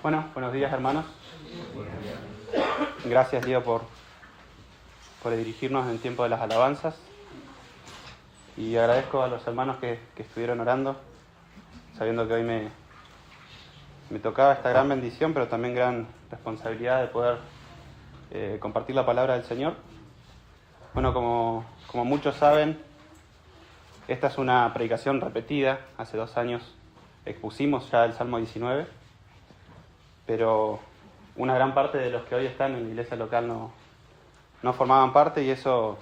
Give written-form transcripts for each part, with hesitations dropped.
Bueno, buenos días, hermanos. Gracias, Diego, por dirigirnos en el tiempo de las alabanzas. Y agradezco a los hermanos que estuvieron orando, sabiendo que hoy me tocaba esta gran bendición, pero también gran responsabilidad de poder compartir la palabra del Señor. Bueno, como muchos saben, esta es una predicación repetida. Hace 2 años expusimos ya el Salmo 19, pero una gran parte de los que hoy están en la iglesia local no formaban parte, y eso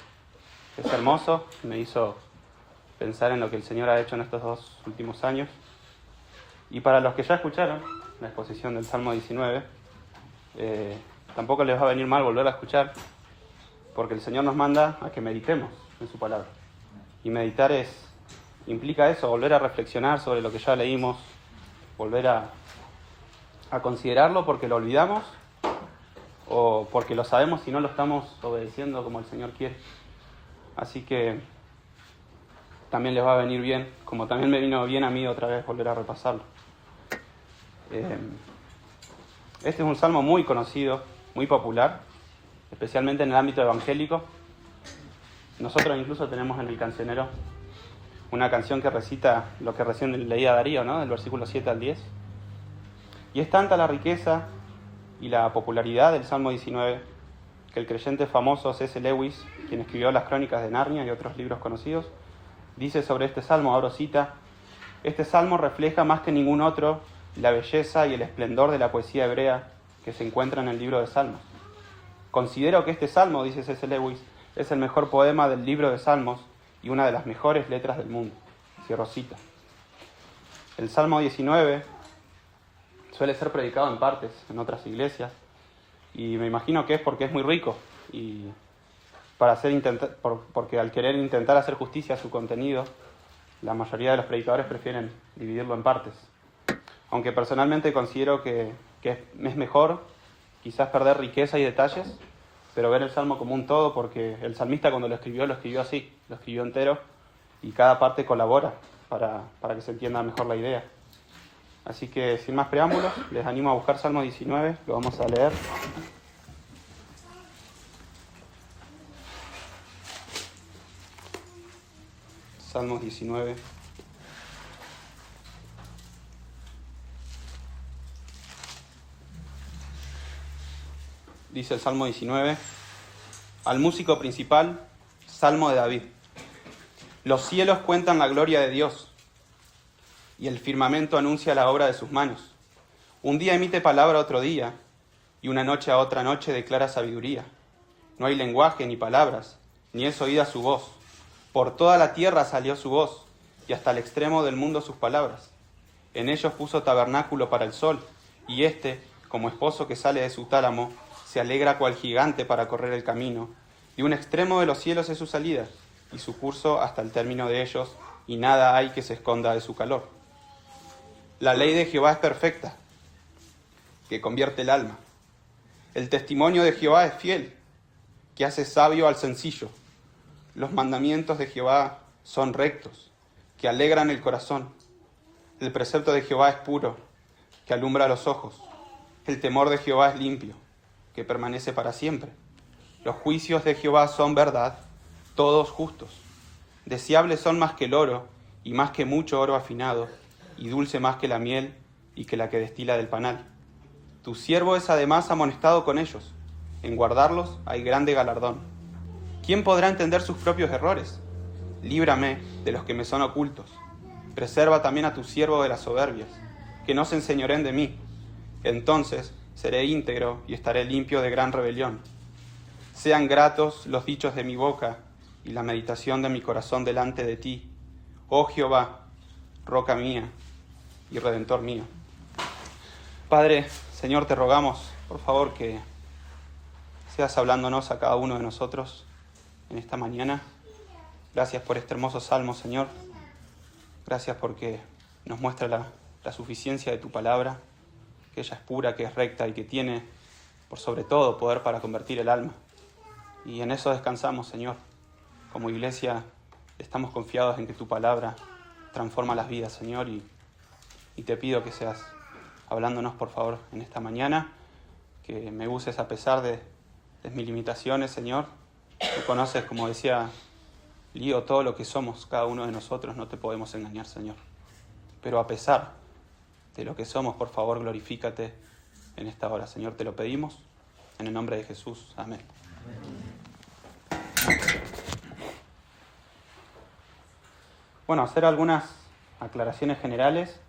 es hermoso. Me hizo pensar en lo que el Señor ha hecho en estos 2 últimos años. Y para los que ya escucharon la exposición del Salmo 19, tampoco les va a venir mal volver a escuchar, porque el Señor nos manda a que meditemos en su palabra. Y meditar implica eso, volver a reflexionar sobre lo que ya leímos, volver a considerarlo porque lo olvidamos o porque lo sabemos y no lo estamos obedeciendo como el Señor quiere. Así que también les va a venir bien, como también me vino bien a mí otra vez volver a repasarlo. Este es un salmo muy conocido, muy popular, especialmente en el ámbito evangélico. Nosotros incluso tenemos en el cancionero una canción que recita lo que recién leía Darío, ¿no? Del versículo 7 al 10. Y es tanta la riqueza y la popularidad del Salmo 19 que el creyente famoso C.S. Lewis, quien escribió las Crónicas de Narnia y otros libros conocidos, dice sobre este salmo, abro cita: "Este salmo refleja más que ningún otro la belleza y el esplendor de la poesía hebrea que se encuentra en el libro de Salmos. Considero que este salmo", dice C.S. Lewis, "es el mejor poema del libro de Salmos y una de las mejores letras del mundo". Cierro cita. El Salmo 19 suele ser predicado en partes en otras iglesias, y me imagino que es porque es muy rico, y porque al querer intentar hacer justicia a su contenido, la mayoría de los predicadores prefieren dividirlo en partes. Aunque personalmente considero que es mejor quizás perder riqueza y detalles, pero ver el Salmo como un todo, porque el salmista cuando lo escribió así, lo escribió entero, y cada parte colabora para que se entienda mejor la idea. Así que, sin más preámbulos, les animo a buscar Salmo 19, lo vamos a leer. Salmos 19. Dice el Salmo 19: "Al músico principal, Salmo de David. Los cielos cuentan la gloria de Dios, y el firmamento anuncia la obra de sus manos. Un día emite palabra a otro día, y una noche a otra noche declara sabiduría. No hay lenguaje ni palabras, ni es oída su voz. Por toda la tierra salió su voz, y hasta el extremo del mundo sus palabras. En ellos puso tabernáculo para el sol, y éste, como esposo que sale de su tálamo, se alegra cual gigante para correr el camino. De un extremo de los cielos es su salida, y su curso hasta el término de ellos, y nada hay que se esconda de su calor. La ley de Jehová es perfecta, que convierte el alma. El testimonio de Jehová es fiel, que hace sabio al sencillo. Los mandamientos de Jehová son rectos, que alegran el corazón. El precepto de Jehová es puro, que alumbra los ojos. El temor de Jehová es limpio, que permanece para siempre. Los juicios de Jehová son verdad, todos justos. Deseables son más que el oro, y más que mucho oro afinado, y dulce más que la miel, y que la que destila del panal. Tu siervo es además amonestado con ellos. En guardarlos hay grande galardón. ¿Quién podrá entender sus propios errores? Líbrame de los que me son ocultos. Preserva también a tu siervo de las soberbias, que no se enseñoreen de mí. Entonces seré íntegro y estaré limpio de gran rebelión. Sean gratos los dichos de mi boca y la meditación de mi corazón delante de ti, oh Jehová, roca mía y redentor mío". Padre, Señor, te rogamos, por favor, que seas hablándonos a cada uno de nosotros en esta mañana. Gracias por este hermoso salmo, Señor. Gracias porque nos muestra la suficiencia de tu palabra, que ella es pura, que es recta y que tiene, por sobre todo, poder para convertir el alma. Y en eso descansamos, Señor. Como iglesia estamos confiados en que tu palabra transforma las vidas, Señor, y te pido que seas hablándonos, por favor, en esta mañana, que me uses a pesar de mis limitaciones, Señor. Tú conoces, como decía Lío, todo lo que somos, cada uno de nosotros, no te podemos engañar, Señor. Pero a pesar de lo que somos, por favor, glorifícate en esta hora, Señor, te lo pedimos, en el nombre de Jesús. Amén. Bueno, hacer algunas aclaraciones generales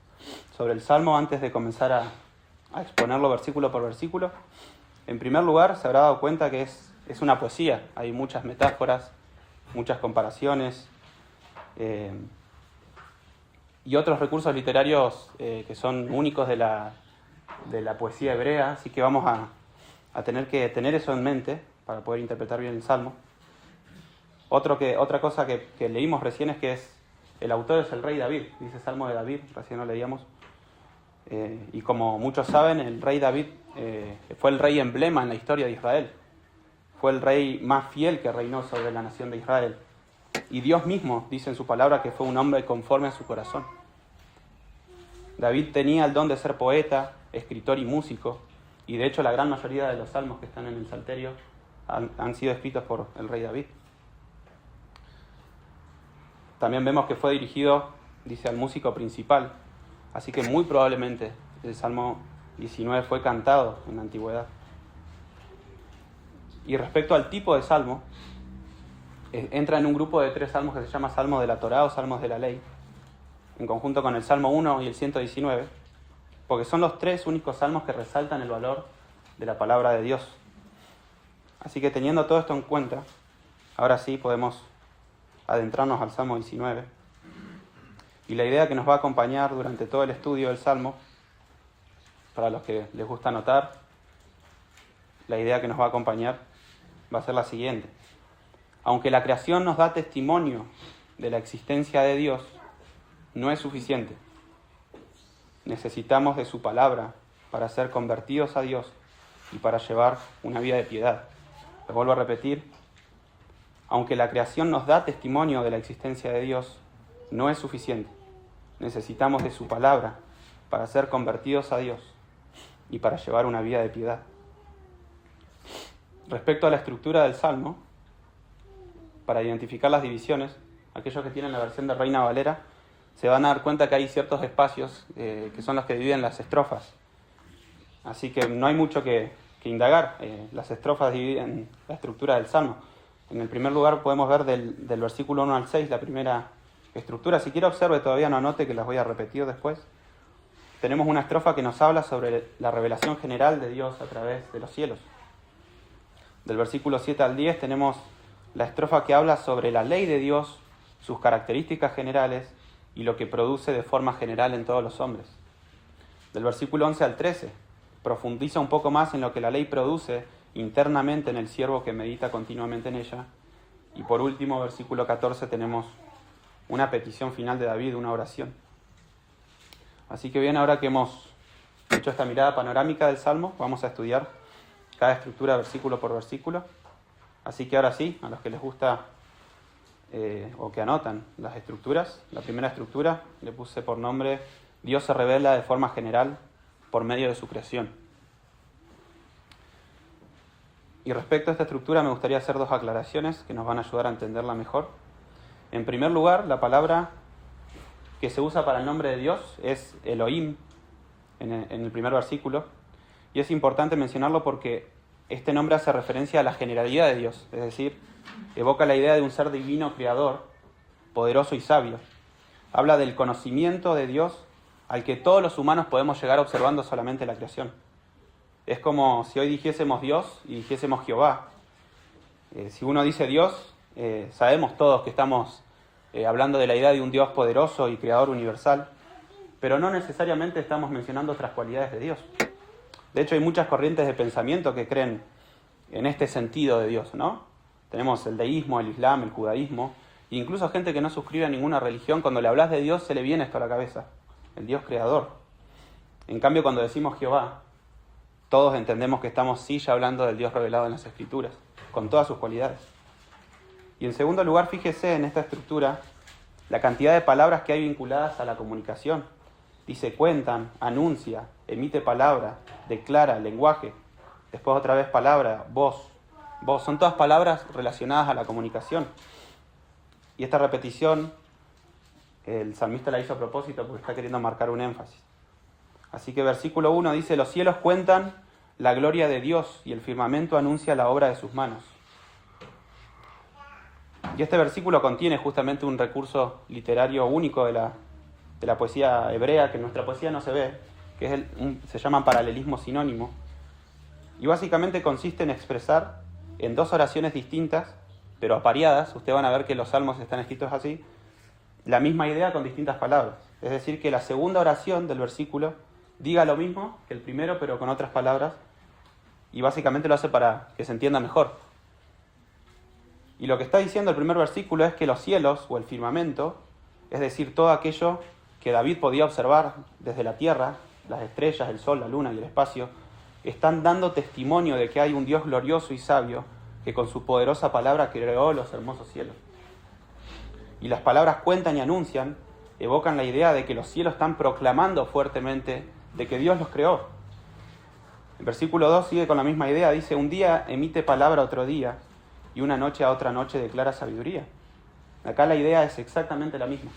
sobre el Salmo antes de comenzar a exponerlo versículo por versículo. En primer lugar, se habrá dado cuenta que es una poesía. Hay muchas metáforas, muchas comparaciones y otros recursos literarios que son únicos de la poesía hebrea, así que vamos a tener que tener eso en mente para poder interpretar bien el Salmo. Otra cosa que leímos recién es que el autor es el rey David, dice Salmo de David, recién lo leíamos. Y como muchos saben, el rey David fue el rey emblema en la historia de Israel. Fue el rey más fiel que reinó sobre la nación de Israel. Y Dios mismo dice en su palabra que fue un hombre conforme a su corazón. David tenía el don de ser poeta, escritor y músico, y de hecho la gran mayoría de los salmos que están en el Salterio han sido escritos por el rey David. También vemos que fue dirigido, dice, al músico principal, así que muy probablemente el Salmo 19 fue cantado en la antigüedad. Y respecto al tipo de salmo, entra en un grupo de 3 salmos que se llama Salmo de la Torá o Salmos de la Ley, en conjunto con el Salmo 1 y el 119, porque son los 3 únicos salmos que resaltan el valor de la palabra de Dios. Así que teniendo todo esto en cuenta, ahora sí podemos adentrarnos al Salmo 19. Y la idea que nos va a acompañar durante todo el estudio del Salmo, para los que les gusta anotar, la idea que nos va a acompañar va a ser la siguiente. Aunque la creación nos da testimonio de la existencia de Dios, no es suficiente. Necesitamos de su palabra para ser convertidos a Dios y para llevar una vida de piedad. Lo vuelvo a repetir. Aunque la creación nos da testimonio de la existencia de Dios, no es suficiente. Necesitamos de su palabra para ser convertidos a Dios y para llevar una vida de piedad. Respecto a la estructura del Salmo, para identificar las divisiones, aquellos que tienen la versión de Reina Valera se van a dar cuenta que hay ciertos espacios que son los que dividen las estrofas. Así que no hay mucho que indagar. Las estrofas dividen la estructura del Salmo. En el primer lugar podemos ver del versículo 1 al 6 la primera estructura. Si quiere observe, todavía no anote que las voy a repetir después. Tenemos una estrofa que nos habla sobre la revelación general de Dios a través de los cielos. Del versículo 7 al 10 tenemos la estrofa que habla sobre la ley de Dios, sus características generales y lo que produce de forma general en todos los hombres. Del versículo 11 al 13 profundiza un poco más en lo que la ley produce internamente en el siervo que medita continuamente en ella. Y por último, versículo 14, tenemos una petición final de David, una oración. Así que bien, ahora que hemos hecho esta mirada panorámica del Salmo, vamos a estudiar cada estructura versículo por versículo. Así que ahora sí, a los que les gusta o que anotan las estructuras, la primera estructura le puse por nombre Dios se revela de forma general por medio de su creación. Y respecto a esta estructura me gustaría hacer 2 aclaraciones que nos van a ayudar a entenderla mejor. En primer lugar, la palabra que se usa para el nombre de Dios es Elohim en el primer versículo. Y es importante mencionarlo porque este nombre hace referencia a la generalidad de Dios, es decir, evoca la idea de un ser divino creador, poderoso y sabio. Habla del conocimiento de Dios al que todos los humanos podemos llegar observando solamente la creación. Es como si hoy dijésemos Dios y dijésemos Jehová. Si uno dice Dios, sabemos todos que estamos hablando de la idea de un Dios poderoso y creador universal, pero no necesariamente estamos mencionando otras cualidades de Dios. De hecho, hay muchas corrientes de pensamiento que creen en este sentido de Dios, ¿no? Tenemos el deísmo, el islam, el judaísmo, e incluso gente que no suscribe a ninguna religión, cuando le hablas de Dios se le viene esto a la cabeza, el Dios creador. En cambio, cuando decimos Jehová, todos entendemos que estamos sí ya hablando del Dios revelado en las Escrituras, con todas sus cualidades. Y en segundo lugar, fíjese en esta estructura la cantidad de palabras que hay vinculadas a la comunicación. Dice cuentan, anuncia, emite palabra, declara, lenguaje, después otra vez palabra, voz. Son todas palabras relacionadas a la comunicación. Y esta repetición, el salmista la hizo a propósito porque está queriendo marcar un énfasis. Así que versículo 1 dice: los cielos cuentan la gloria de Dios y el firmamento anuncia la obra de sus manos. Y este versículo contiene justamente un recurso literario único de la poesía hebrea, que en nuestra poesía no se ve, que se llama paralelismo sinónimo. Y básicamente consiste en expresar en dos oraciones distintas, pero apareadas, ustedes van a ver que los salmos están escritos así, la misma idea con distintas palabras. Es decir, que la segunda oración del versículo diga lo mismo que el primero, pero con otras palabras, y básicamente lo hace para que se entienda mejor. Y lo que está diciendo el primer versículo es que los cielos, o el firmamento, es decir, todo aquello que David podía observar desde la tierra, las estrellas, el sol, la luna y el espacio, están dando testimonio de que hay un Dios glorioso y sabio que con su poderosa palabra creó los hermosos cielos. Y las palabras cuentan y anuncian, evocan la idea de que los cielos están proclamando fuertemente de que Dios los creó. El versículo 2 sigue con la misma idea, dice: un día emite palabra a otro día, y una noche a otra noche declara sabiduría. Acá la idea es exactamente la misma.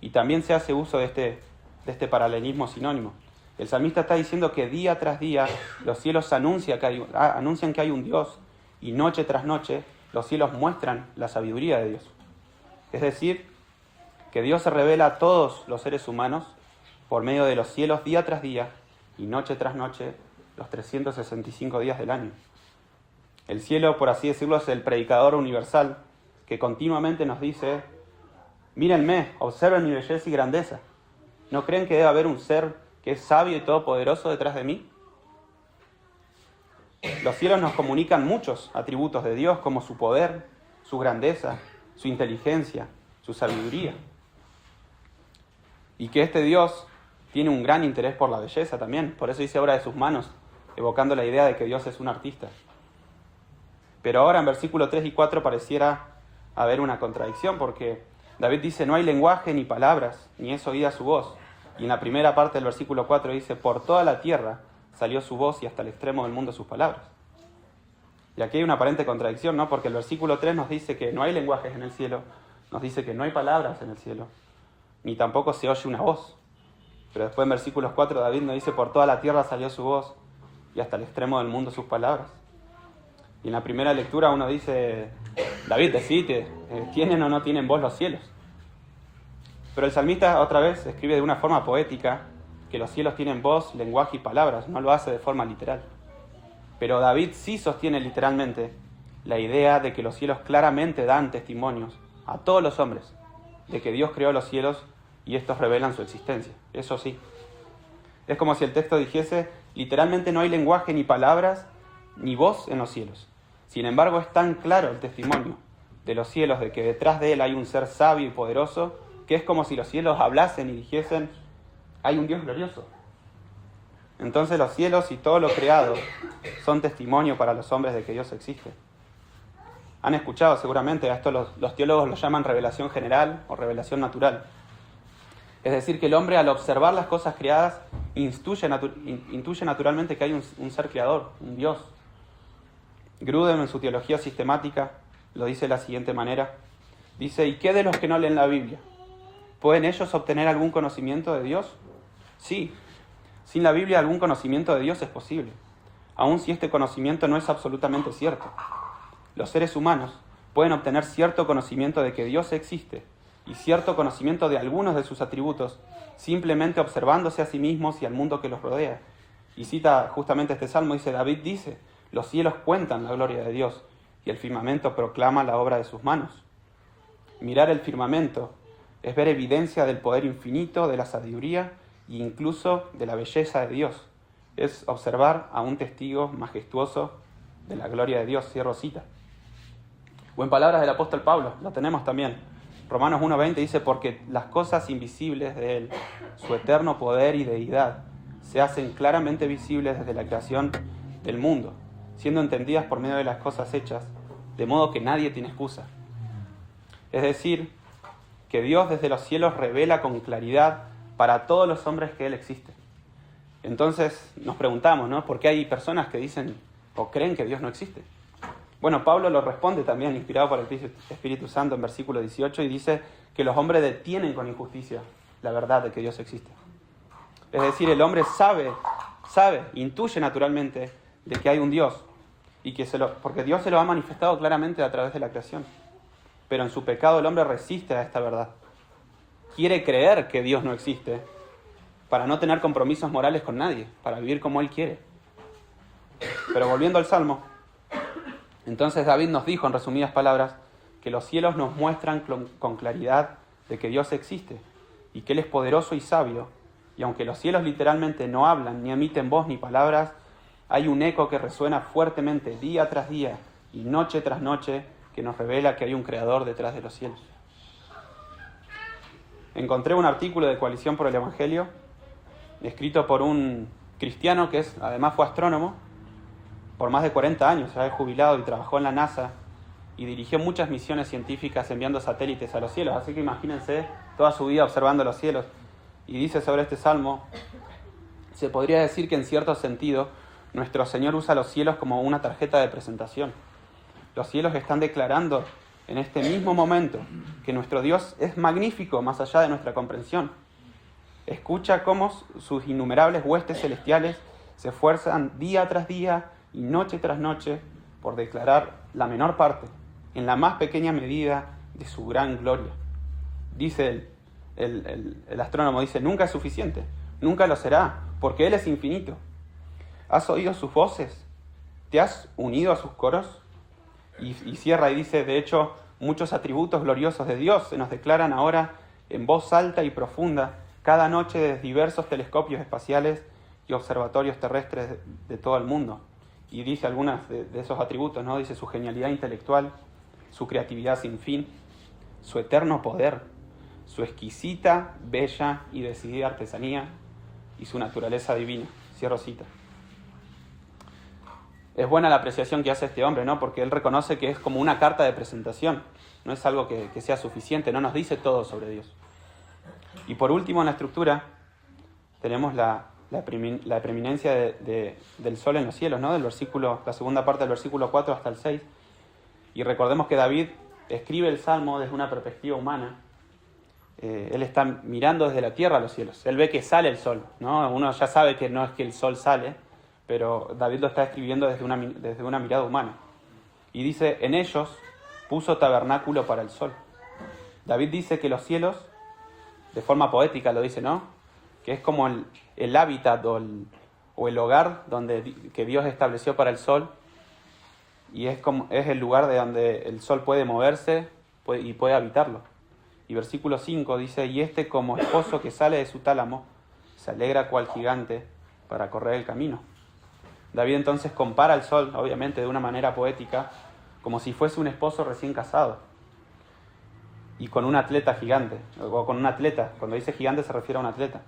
Y también se hace uso de este paralelismo sinónimo. El salmista está diciendo que día tras día los cielos anuncian que hay un Dios, y noche tras noche los cielos muestran la sabiduría de Dios. Es decir, que Dios se revela a todos los seres humanos por medio de los cielos día tras día y noche tras noche los 365 días del año. El cielo, por así decirlo, es el predicador universal que continuamente nos dice: mírenme, observen mi belleza y grandeza. ¿No creen que debe haber un ser que es sabio y todopoderoso detrás de mí? Los cielos nos comunican muchos atributos de Dios, como su poder, su grandeza, su inteligencia, su sabiduría. Y que este Dios tiene un gran interés por la belleza también. Por eso dice obra de sus manos, evocando la idea de que Dios es un artista. Pero ahora en versículos 3 y 4 pareciera haber una contradicción, porque David dice: no hay lenguaje ni palabras, ni es oída su voz. Y en la primera parte del versículo 4 dice: por toda la tierra salió su voz y hasta el extremo del mundo sus palabras. Y aquí hay una aparente contradicción, ¿no? Porque el versículo 3 nos dice que no hay lenguajes en el cielo, nos dice que no hay palabras en el cielo, ni tampoco se oye una voz. Pero después en versículos 4 David nos dice: por toda la tierra salió su voz y hasta el extremo del mundo sus palabras. Y en la primera lectura uno dice: David, decite, ¿tienen o no tienen voz los cielos? Pero el salmista otra vez escribe de una forma poética que los cielos tienen voz, lenguaje y palabras, no lo hace de forma literal. Pero David sí sostiene literalmente la idea de que los cielos claramente dan testimonios a todos los hombres de que Dios creó los cielos y estos revelan su existencia. Eso sí. Es como si el texto dijese: literalmente no hay lenguaje ni palabras ni voz en los cielos. Sin embargo, es tan claro el testimonio de los cielos de que detrás de él hay un ser sabio y poderoso, que es como si los cielos hablasen y dijesen: hay un Dios glorioso. Entonces los cielos y todo lo creado son testimonio para los hombres de que Dios existe. Han escuchado seguramente, a esto los teólogos lo llaman revelación general o revelación natural. Es decir, que el hombre, al observar las cosas creadas, intuye naturalmente que hay un ser creador, un Dios. Grudem, en su teología sistemática, lo dice de la siguiente manera. Dice: ¿y qué de los que no leen la Biblia? ¿Pueden ellos obtener algún conocimiento de Dios? Sí. Sin la Biblia, algún conocimiento de Dios es posible, aun si este conocimiento no es absolutamente cierto. Los seres humanos pueden obtener cierto conocimiento de que Dios existe y cierto conocimiento de algunos de sus atributos, simplemente observándose a sí mismos y al mundo que los rodea. Y cita justamente este salmo, David dice: los cielos cuentan la gloria de Dios y el firmamento proclama la obra de sus manos. Mirar el firmamento es ver evidencia del poder infinito, de la sabiduría e incluso de la belleza de Dios. Es observar a un testigo majestuoso de la gloria de Dios. Cierro cita. O en palabras del apóstol Pablo, lo tenemos también. Romanos 1:20 dice: porque las cosas invisibles de Él, su eterno poder y deidad, se hacen claramente visibles desde la creación del mundo, siendo entendidas por medio de las cosas hechas, de modo que nadie tiene excusa. Es decir, que Dios desde los cielos revela con claridad para todos los hombres que Él existe. Entonces nos preguntamos, ¿no? ¿Por qué hay personas que dicen o creen que Dios no existe? Bueno, Pablo lo responde también, inspirado por el Espíritu Santo, en versículo 18, y dice que los hombres detienen con injusticia la verdad de que Dios existe. Es decir, el hombre sabe, intuye naturalmente de que hay un Dios, y porque Dios se lo ha manifestado claramente a través de la creación. Pero en su pecado el hombre resiste a esta verdad. Quiere creer que Dios no existe para no tener compromisos morales con nadie, para vivir como él quiere. Pero volviendo al Salmo, entonces David nos dijo en resumidas palabras que los cielos nos muestran con claridad de que Dios existe y que Él es poderoso y sabio, y aunque los cielos literalmente no hablan, ni emiten voz ni palabras, hay un eco que resuena fuertemente día tras día y noche tras noche que nos revela que hay un creador detrás de los cielos. Encontré un artículo de Coalición por el Evangelio, escrito por un cristiano que además fue astrónomo, por más de 40 años, se había jubilado y trabajó en la NASA y dirigió muchas misiones científicas enviando satélites a los cielos. Así que imagínense toda su vida observando los cielos. Y dice sobre este salmo, se podría decir que en cierto sentido nuestro Señor usa los cielos como una tarjeta de presentación. Los cielos están declarando en este mismo momento que nuestro Dios es magnífico más allá de nuestra comprensión. Escucha cómo sus innumerables huestes celestiales se esfuerzan día tras día y noche tras noche por declarar la menor parte, en la más pequeña medida, de su gran gloria. Dice el astrónomo, dice, nunca es suficiente, nunca lo será, porque Él es infinito. ¿Has oído sus voces? ¿Te has unido a sus coros? Y cierra y dice, de hecho, muchos atributos gloriosos de Dios se nos declaran ahora en voz alta y profunda, cada noche desde diversos telescopios espaciales y observatorios terrestres de todo el mundo. Y dice algunas de esos atributos, ¿no? Dice su genialidad intelectual, su creatividad sin fin, su eterno poder, su exquisita, bella y decidida artesanía y su naturaleza divina. Cierro cita. Es buena la apreciación que hace este hombre, ¿no? Porque él reconoce que es como una carta de presentación, no es algo que sea suficiente, no nos dice todo sobre Dios. Y por último, en la estructura, tenemos la preeminencia del sol en los cielos, ¿no? La segunda parte del versículo 4 hasta el 6. Y recordemos que David escribe el Salmo desde una perspectiva humana. Él está mirando desde la tierra a los cielos. Él ve que sale el sol, ¿no? Uno ya sabe que no es que el sol sale, pero David lo está escribiendo desde una mirada humana. Y dice, en ellos puso tabernáculo para el sol. David dice que los cielos, de forma poética lo dice, ¿no? Que es como el hábitat o el hogar que Dios estableció para el sol, y es el lugar de donde el sol puede moverse y puede habitarlo. Y versículo 5 dice, y este como esposo que sale de su tálamo, se alegra cual gigante para correr el camino. David entonces compara al sol, obviamente de una manera poética, como si fuese un esposo recién casado y con un atleta gigante, o con un atleta. Cuando dice gigante se refiere a un atleta.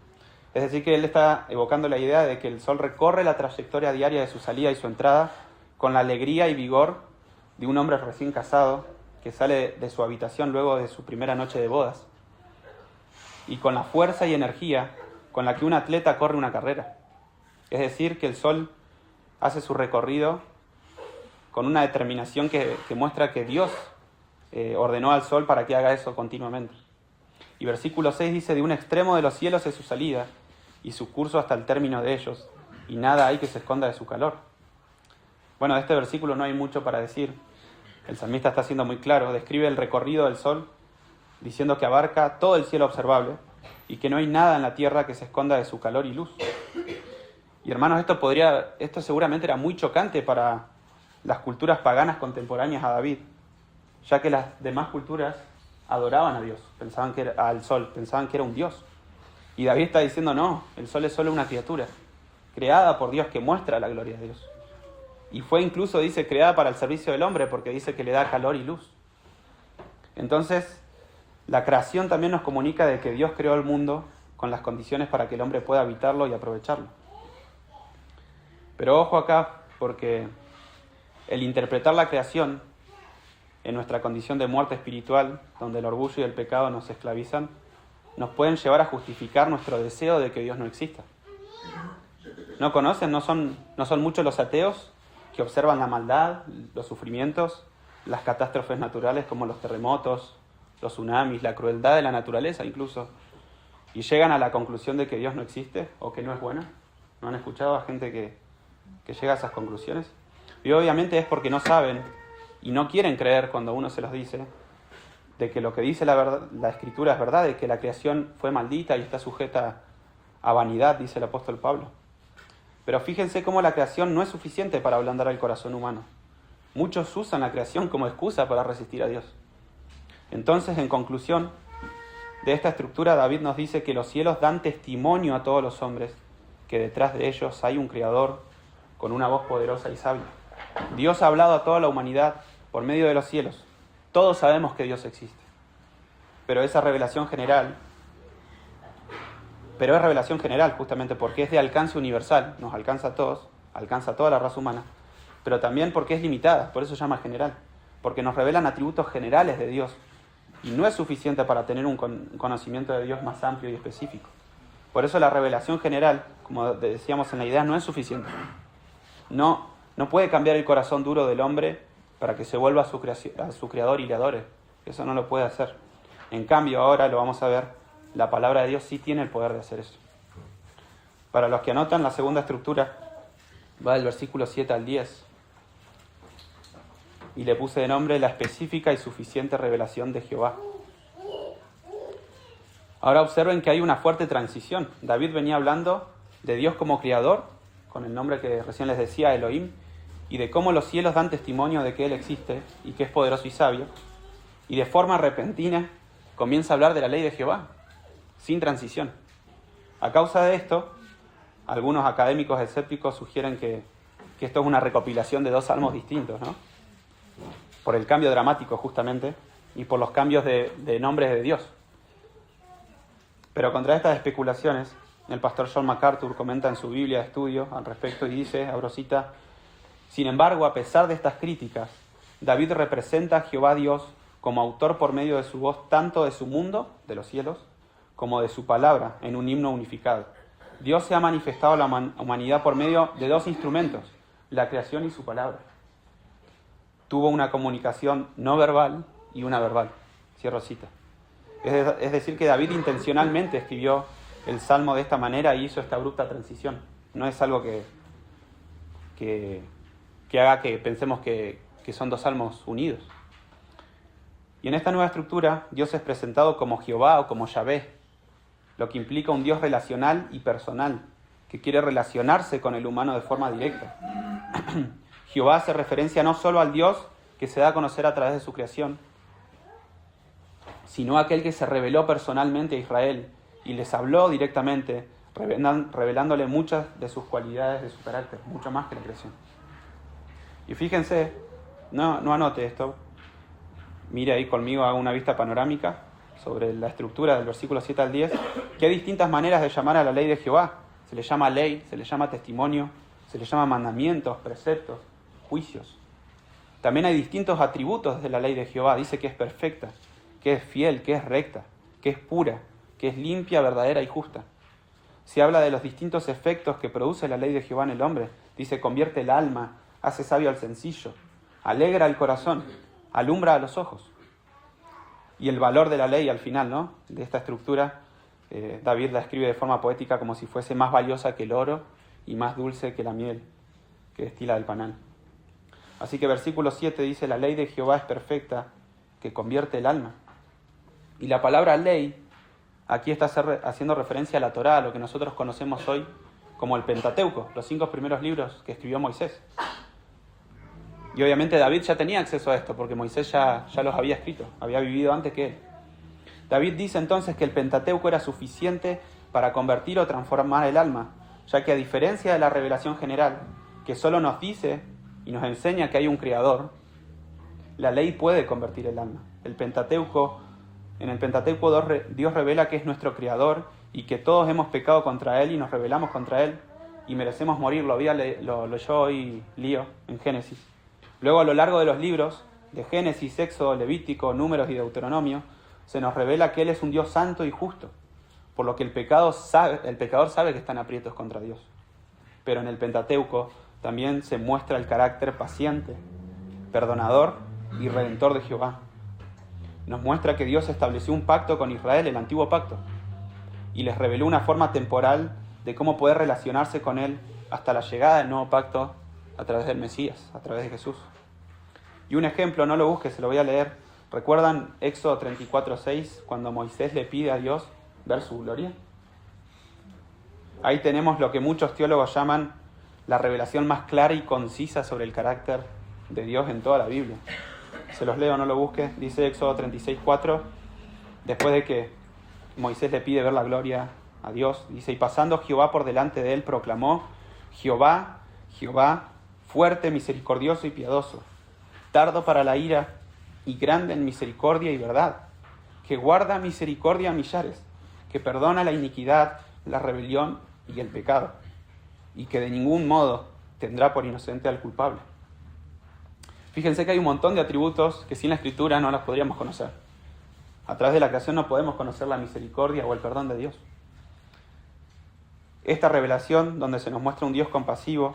Es decir, que él está evocando la idea de que el sol recorre la trayectoria diaria de su salida y su entrada con la alegría y vigor de un hombre recién casado que sale de su habitación luego de su primera noche de bodas, y con la fuerza y energía con la que un atleta corre una carrera. Es decir, que el sol hace su recorrido con una determinación que muestra que Dios ordenó al sol para que haga eso continuamente. Y versículo 6 dice, de un extremo de los cielos es su salida y su curso hasta el término de ellos, y nada hay que se esconda de su calor. Bueno, de este versículo no hay mucho para decir. El salmista está siendo muy claro, describe el recorrido del sol, diciendo que abarca todo el cielo observable y que no hay nada en la tierra que se esconda de su calor y luz. Y hermanos, esto seguramente era muy chocante para las culturas paganas contemporáneas a David, ya que las demás culturas adoraban a Dios, al sol, pensaban que era un Dios. Y David está diciendo, no, el sol es solo una criatura, creada por Dios que muestra la gloria de Dios. Y fue incluso, dice, creada para el servicio del hombre, porque dice que le da calor y luz. Entonces, la creación también nos comunica de que Dios creó el mundo con las condiciones para que el hombre pueda habitarlo y aprovecharlo. Pero ojo acá, porque el interpretar la creación en nuestra condición de muerte espiritual, donde el orgullo y el pecado nos esclavizan, nos pueden llevar a justificar nuestro deseo de que Dios no exista. ¿No conocen? ¿No son muchos los ateos que observan la maldad, los sufrimientos, las catástrofes naturales como los terremotos, los tsunamis, la crueldad de la naturaleza incluso, y llegan a la conclusión de que Dios no existe o que no es bueno? ¿No han escuchado a gente que llega a esas conclusiones? Y obviamente es porque no saben y no quieren creer cuando uno se los dice de que lo que dice la Escritura es verdad, de que la creación fue maldita y está sujeta a vanidad, dice el apóstol Pablo. Pero fíjense cómo la creación no es suficiente para ablandar el corazón humano. Muchos usan la creación como excusa para resistir a Dios. Entonces, en conclusión de esta estructura, David nos dice que los cielos dan testimonio a todos los hombres, que detrás de ellos hay un Creador con una voz poderosa y sabia. Dios ha hablado a toda la humanidad por medio de los cielos. Todos sabemos que Dios existe. Pero esa revelación general, es revelación general justamente porque es de alcance universal, nos alcanza a todos, alcanza a toda la raza humana, pero también porque es limitada, por eso se llama general, porque nos revelan atributos generales de Dios y no es suficiente para tener un conocimiento de Dios más amplio y específico. Por eso la revelación general, como decíamos en la idea, no es suficiente. No puede cambiar el corazón duro del hombre para que se vuelva a su creador y le adore. Eso no lo puede hacer. En cambio, ahora lo vamos a ver, la palabra de Dios sí tiene el poder de hacer eso. Para los que anotan, la segunda estructura va del versículo 7 al 10. Y le puse de nombre la específica y suficiente revelación de Jehová. Ahora observen que hay una fuerte transición. David venía hablando de Dios como creador, con el nombre que recién les decía, Elohim, y de cómo los cielos dan testimonio de que Él existe y que es poderoso y sabio. Y de forma repentina comienza a hablar de la ley de Jehová, sin transición. A causa de esto, algunos académicos escépticos sugieren que esto es una recopilación de dos salmos distintos, ¿no? Por el cambio dramático justamente y por los cambios de nombres de Dios. Pero contra estas especulaciones, el pastor John MacArthur comenta en su Biblia de estudio al respecto y dice, abro cita, sin embargo, a pesar de estas críticas, David representa a Jehová Dios como autor por medio de su voz tanto de su mundo, de los cielos, como de su palabra en un himno unificado. Dios se ha manifestado a la humanidad por medio de dos instrumentos, la creación y su palabra. Tuvo una comunicación no verbal y una verbal. Cierro cita. Es decir, que David intencionalmente escribió el salmo de esta manera y hizo esta abrupta transición. No es algo que haga que pensemos que son dos salmos unidos. Y en esta nueva estructura, Dios es presentado como Jehová o como Yahvé, lo que implica un Dios relacional y personal, que quiere relacionarse con el humano de forma directa. Jehová hace referencia no solo al Dios que se da a conocer a través de su creación, sino a aquel que se reveló personalmente a Israel y les habló directamente, revelándole muchas de sus cualidades, de su carácter, mucho más que la creación. Y fíjense, no anote esto, mire ahí conmigo, haga una vista panorámica sobre la estructura del versículo 7 al 10, que hay distintas maneras de llamar a la ley de Jehová. Se le llama ley, se le llama testimonio, se le llama mandamientos, preceptos, juicios. También hay distintos atributos de la ley de Jehová. Dice que es perfecta, que es fiel, que es recta, que es pura, que es limpia, verdadera y justa. Se habla de los distintos efectos que produce la ley de Jehová en el hombre. Dice, convierte el alma, hace sabio al sencillo, alegra el corazón, alumbra a los ojos. Y el valor de la ley al final, ¿no?, de esta estructura, David la escribe de forma poética como si fuese más valiosa que el oro y más dulce que la miel que destila del panal. Así que versículo 7 dice, la ley de Jehová es perfecta, que convierte el alma. Y la palabra ley aquí está haciendo referencia a la Torá, a lo que nosotros conocemos hoy como el Pentateuco, los 5 primeros libros que escribió Moisés. Y obviamente David ya tenía acceso a esto, porque Moisés ya los había escrito, había vivido antes que él. David dice entonces que el Pentateuco era suficiente para convertir o transformar el alma, ya que a diferencia de la revelación general, que solo nos dice y nos enseña que hay un Creador, la ley puede convertir el alma. En el Pentateuco Dios revela que es nuestro Creador y que todos hemos pecado contra Él y nos rebelamos contra Él y merecemos morir. Lo leyó hoy Lío en Génesis. Luego, a lo largo de los libros de Génesis, Éxodo, Levítico, Números y Deuteronomio, se nos revela que Él es un Dios santo y justo, por lo que el pecador sabe que están aprietos contra Dios. pero en el Pentateuco también se muestra el carácter paciente, perdonador y redentor de Jehová. Nos muestra que Dios estableció un pacto con Israel, el antiguo pacto, y les reveló una forma temporal de cómo poder relacionarse con Él hasta la llegada del nuevo pacto a través del Mesías, a través de Jesús. Y un ejemplo, no lo busques, se lo voy a leer. ¿Recuerdan Éxodo 34:6, cuando Moisés le pide a Dios ver su gloria? Ahí tenemos lo que muchos teólogos llaman la revelación más clara y concisa sobre el carácter de Dios en toda la Biblia. Se los leo, no lo busques. Dice Éxodo 36:4, después de que Moisés le pide ver la gloria a Dios, dice: y pasando Jehová por delante de él, proclamó: Jehová, Jehová, fuerte, misericordioso y piadoso, tardo para la ira y grande en misericordia y verdad, que guarda misericordia a millares, que perdona la iniquidad, la rebelión y el pecado, y que de ningún modo tendrá por inocente al culpable. Fíjense que hay un montón de atributos que sin la Escritura no los podríamos conocer. A través de la creación no podemos conocer la misericordia o el perdón de Dios. Esta revelación, donde se nos muestra un Dios compasivo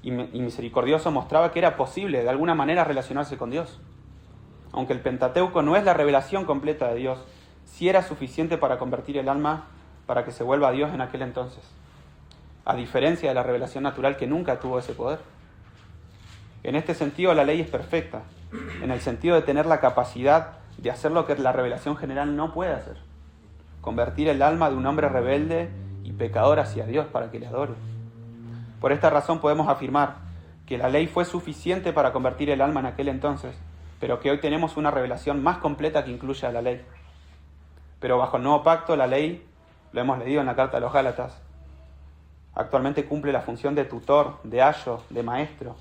y misericordioso, mostraba que era posible de alguna manera relacionarse con Dios. Aunque el Pentateuco no es la revelación completa de Dios, sí era suficiente para convertir el alma para que se vuelva a Dios en aquel entonces, a diferencia de la revelación natural que nunca tuvo ese poder. En este sentido, la ley es perfecta, en el sentido de tener la capacidad de hacer lo que la revelación general no puede hacer: convertir el alma de un hombre rebelde y pecador hacia Dios para que le adore. Por esta razón podemos afirmar que la ley fue suficiente para convertir el alma en aquel entonces, pero que hoy tenemos una revelación más completa que incluye a la ley. Pero bajo el nuevo pacto, la ley, lo hemos leído en la carta a los Gálatas, actualmente cumple la función de tutor, de ayo, de maestro,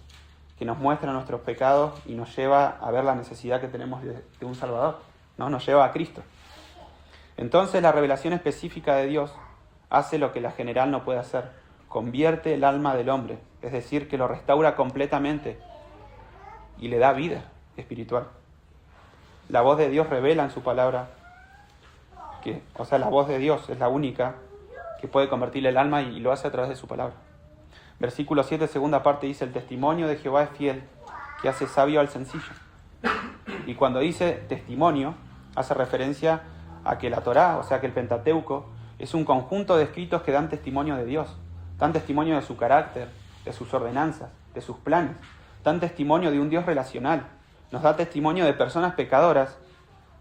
que nos muestra nuestros pecados y nos lleva a ver la necesidad que tenemos de un Salvador, ¿no? Nos lleva a Cristo. Entonces la revelación específica de Dios hace lo que la general no puede hacer: convierte el alma del hombre, es decir, que lo restaura completamente y le da vida espiritual. La voz de Dios revela en su palabra la voz de Dios es la única que puede convertir el alma, y lo hace a través de su palabra. Versículo 7, segunda parte, dice: el testimonio de Jehová es fiel, que hace sabio al sencillo. Y cuando dice testimonio, hace referencia a que la Torá, o sea que el Pentateuco, es un conjunto de escritos que dan testimonio de Dios, dan testimonio de su carácter, de sus ordenanzas, de sus planes, dan testimonio de un Dios relacional, nos da testimonio de personas pecadoras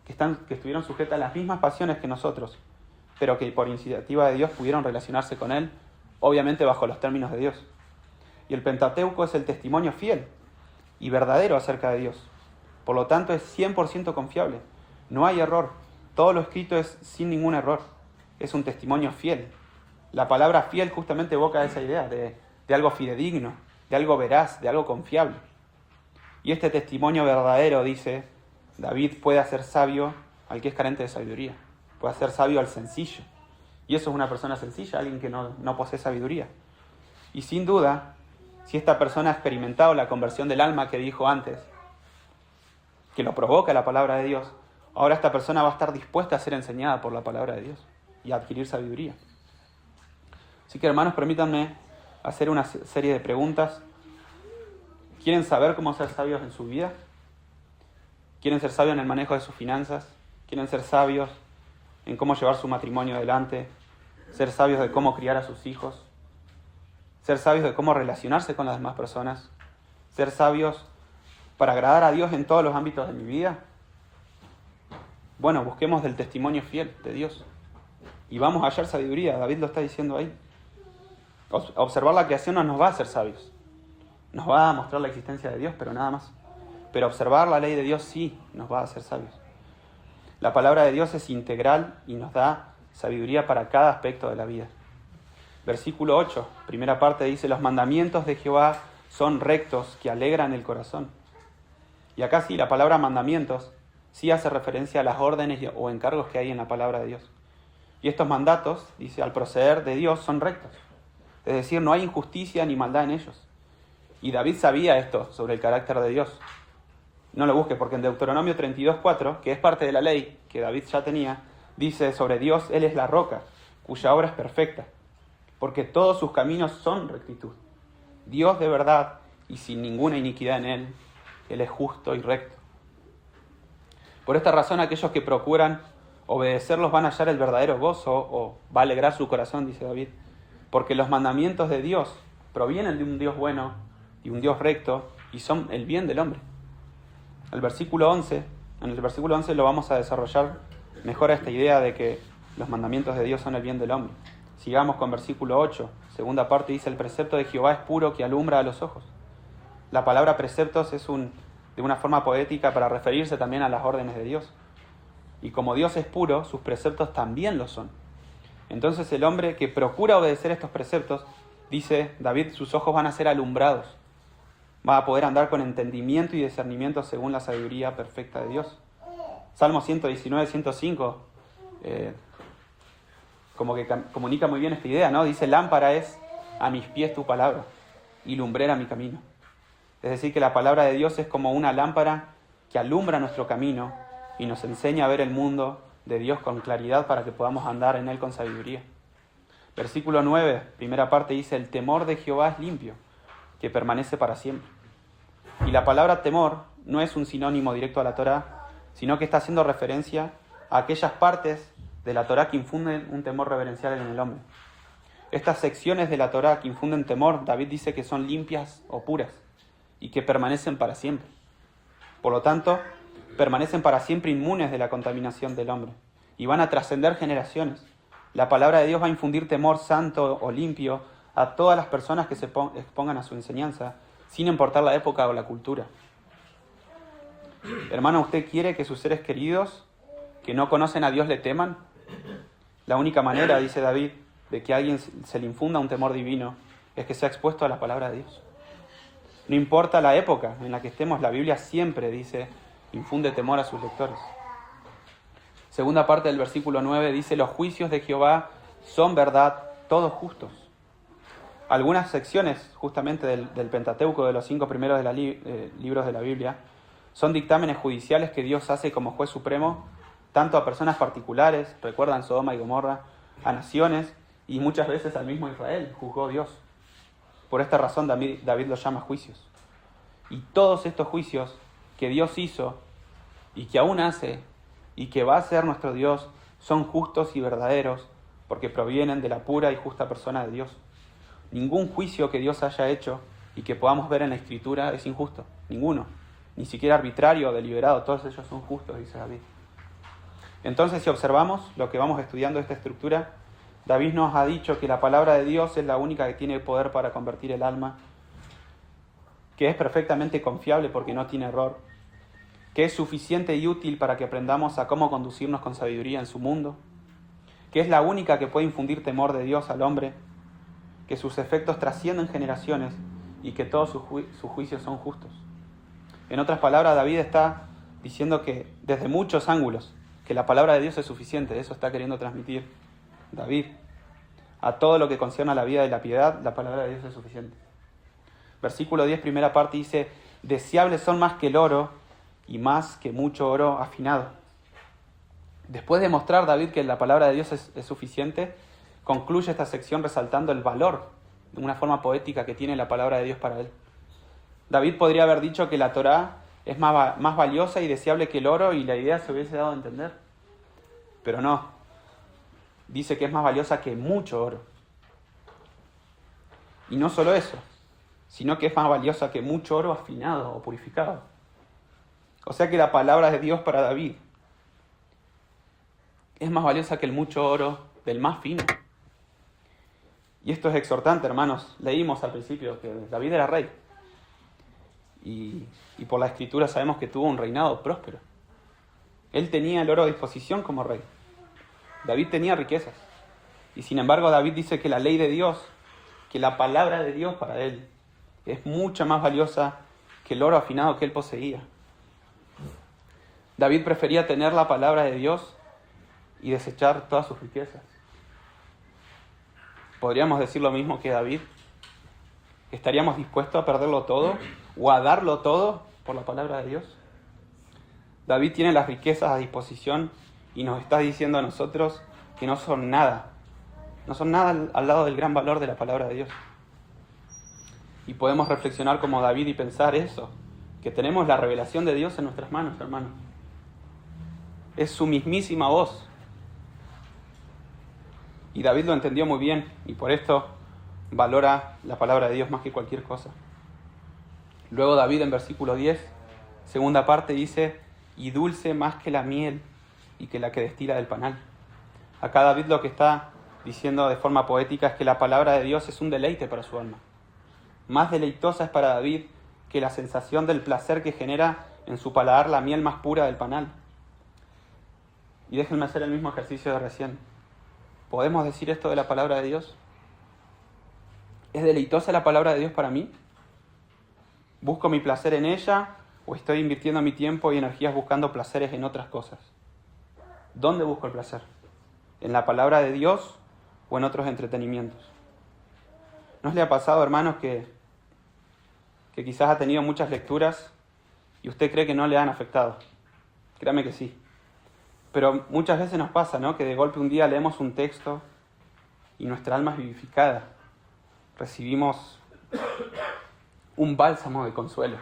que estuvieron sujetas a las mismas pasiones que nosotros, pero que por iniciativa de Dios pudieron relacionarse con Él, obviamente bajo los términos de Dios. Y el Pentateuco es el testimonio fiel y verdadero acerca de Dios. Por lo tanto, es 100% confiable. No hay error. Todo lo escrito es sin ningún error. Es un testimonio fiel. La palabra fiel justamente evoca esa idea de algo fidedigno, de algo veraz, de algo confiable. Y este testimonio verdadero, dice David, puede hacer sabio al que es carente de sabiduría. Puede hacer sabio al sencillo. Y eso es una persona sencilla, alguien que no posee sabiduría. Y sin duda, si esta persona ha experimentado la conversión del alma que dijo antes, que lo provoca la palabra de Dios, ahora esta persona va a estar dispuesta a ser enseñada por la palabra de Dios y a adquirir sabiduría. Así que, hermanos, permítanme hacer una serie de preguntas. ¿Quieren saber cómo ser sabios en su vida? ¿Quieren ser sabios en el manejo de sus finanzas? ¿Quieren ser sabios en cómo llevar su matrimonio adelante? ¿Ser sabios de cómo criar a sus hijos? ¿Ser sabios de cómo relacionarse con las demás personas? ¿Ser sabios para agradar a Dios en todos los ámbitos de mi vida? Bueno, busquemos del testimonio fiel de Dios y vamos a hallar sabiduría. David lo está diciendo ahí. Observar la creación no nos va a hacer sabios. Nos va a mostrar la existencia de Dios, pero nada más. Pero observar la ley de Dios sí nos va a hacer sabios. La palabra de Dios es integral y nos da sabiduría para cada aspecto de la vida. Versículo 8, primera parte, dice: los mandamientos de Jehová son rectos, que alegran el corazón. Y acá sí, la palabra mandamientos sí hace referencia a las órdenes o encargos que hay en la palabra de Dios. Y estos mandatos, dice, al proceder de Dios son rectos. Es decir, no hay injusticia ni maldad en ellos. Y David sabía esto sobre el carácter de Dios. No lo busques, porque en Deuteronomio 32:4, que es parte de la ley que David ya tenía, dice sobre Dios: Él es la roca, cuya obra es perfecta. porque todos sus caminos son rectitud. Dios de verdad y sin ninguna iniquidad en él. Él es justo y recto. Por esta razón, aquellos que procuran obedecerlos van a hallar el verdadero gozo, o va a alegrar su corazón, dice David, porque los mandamientos de Dios provienen de un Dios bueno y un Dios recto, y son el bien del hombre. En el versículo 11 lo vamos a desarrollar mejor esta idea de que los mandamientos de Dios son el bien del hombre. Sigamos con versículo 8, segunda parte, dice: el precepto de Jehová es puro, que alumbra a los ojos. La palabra preceptos es de una forma poética para referirse también a las órdenes de Dios. Y como Dios es puro, sus preceptos también lo son. Entonces el hombre que procura obedecer estos preceptos, dice David, sus ojos van a ser alumbrados. Va a poder andar con entendimiento y discernimiento según la sabiduría perfecta de Dios. Salmo 119, 105, como que comunica muy bien esta idea, ¿no? Dice: lámpara es a mis pies tu palabra y lumbrera mi camino. Es decir, que la palabra de Dios es como una lámpara que alumbra nuestro camino y nos enseña a ver el mundo de Dios con claridad para que podamos andar en él con sabiduría. Versículo 9, primera parte, dice: el temor de Jehová es limpio, que permanece para siempre. Y la palabra temor no es un sinónimo directo a la Torá, sino que está haciendo referencia a aquellas partes de la Torá que infunden un temor reverencial en el hombre. Estas secciones de la Torá que infunden temor, David dice que son limpias o puras y que permanecen para siempre. Por lo tanto, permanecen para siempre inmunes de la contaminación del hombre y van a trascender generaciones. La palabra de Dios va a infundir temor santo o limpio a todas las personas que se expongan a su enseñanza, sin importar la época o la cultura. Hermano, ¿usted quiere que sus seres queridos que no conocen a Dios le teman? La única manera, dice David, de que a alguien se le infunda un temor divino es que sea expuesto a la palabra de Dios. No importa la época en la que estemos, la Biblia siempre dice: infunde temor a sus lectores. Segunda parte del versículo 9 dice: los juicios de Jehová son verdad, todos justos. Algunas secciones justamente del Pentateuco, de los 5 primeros libros de la Biblia, son dictámenes judiciales que Dios hace como juez supremo, tanto a personas particulares, recuerdan Sodoma y Gomorra, a naciones, y muchas veces al mismo Israel juzgó Dios. Por esta razón David los llama juicios. Y todos estos juicios que Dios hizo y que aún hace y que va a ser nuestro Dios son justos y verdaderos porque provienen de la pura y justa persona de Dios. Ningún juicio que Dios haya hecho y que podamos ver en la Escritura es injusto. Ninguno. Ni siquiera arbitrario o deliberado. Todos ellos son justos, dice David. Entonces, si observamos lo que vamos estudiando de esta estructura, David nos ha dicho que la palabra de Dios es la única que tiene poder para convertir el alma, que es perfectamente confiable porque no tiene error, que es suficiente y útil para que aprendamos a cómo conducirnos con sabiduría en su mundo, que es la única que puede infundir temor de Dios al hombre, que sus efectos trascienden generaciones y que todos sus juicios son justos. En otras palabras, David está diciendo que desde muchos ángulos, que la palabra de Dios es suficiente. Eso está queriendo transmitir David. A todo lo que concierne a la vida y la piedad, la palabra de Dios es suficiente. Versículo 10, primera parte, dice: deseables son más que el oro y más que mucho oro afinado. Después de mostrar David que la palabra de Dios es suficiente, concluye esta sección resaltando el valor, de una forma poética, que tiene la palabra de Dios para él. David podría haber dicho que la Torá es más valiosa y deseable que el oro y la idea se hubiese dado a entender. Pero no. Dice que es más valiosa que mucho oro. Y no solo eso, sino que es más valiosa que mucho oro afinado o purificado. O sea que la palabra de Dios para David es más valiosa que el mucho oro del más fino. Y esto es exhortante, hermanos. Leímos al principio que David era rey. Y por la Escritura sabemos que tuvo un reinado próspero. Él tenía el oro a disposición como rey. David tenía riquezas. Y sin embargo David dice que la ley de Dios, que la palabra de Dios para él, es mucho más valiosa que el oro afinado que él poseía. David prefería tener la palabra de Dios y desechar todas sus riquezas. ¿Podríamos decir lo mismo que David? ¿Estaríamos dispuestos a perderlo todo o a darlo todo por la palabra de Dios? David tiene las riquezas a disposición y nos está diciendo a nosotros que no son nada No son nada al lado del gran valor de la palabra de Dios. Y podemos reflexionar como David y pensar eso, que tenemos la revelación de Dios en nuestras manos, hermanos. Es su mismísima voz. Y David lo entendió muy bien y por esto valora la palabra de Dios más que cualquier cosa. Luego David en versículo 10, segunda parte, dice: y dulce más que la miel y que la que destila del panal. Acá David lo que está diciendo de forma poética es que la palabra de Dios es un deleite para su alma. Más deleitosa es para David que la sensación del placer que genera en su paladar la miel más pura del panal. Y déjenme hacer el mismo ejercicio de recién. ¿Podemos decir esto de la palabra de Dios? ¿Es deleitosa la palabra de Dios para mí? ¿Busco mi placer en ella o estoy invirtiendo mi tiempo y energías buscando placeres en otras cosas? ¿Dónde busco el placer? ¿En la palabra de Dios o en otros entretenimientos? ¿No le ha pasado, hermanos, que quizás ha tenido muchas lecturas y usted cree que no le han afectado? Créame que sí. Pero muchas veces nos pasa, ¿no?, que de golpe un día leemos un texto y nuestra alma es vivificada. Recibimos un bálsamo de consuelo.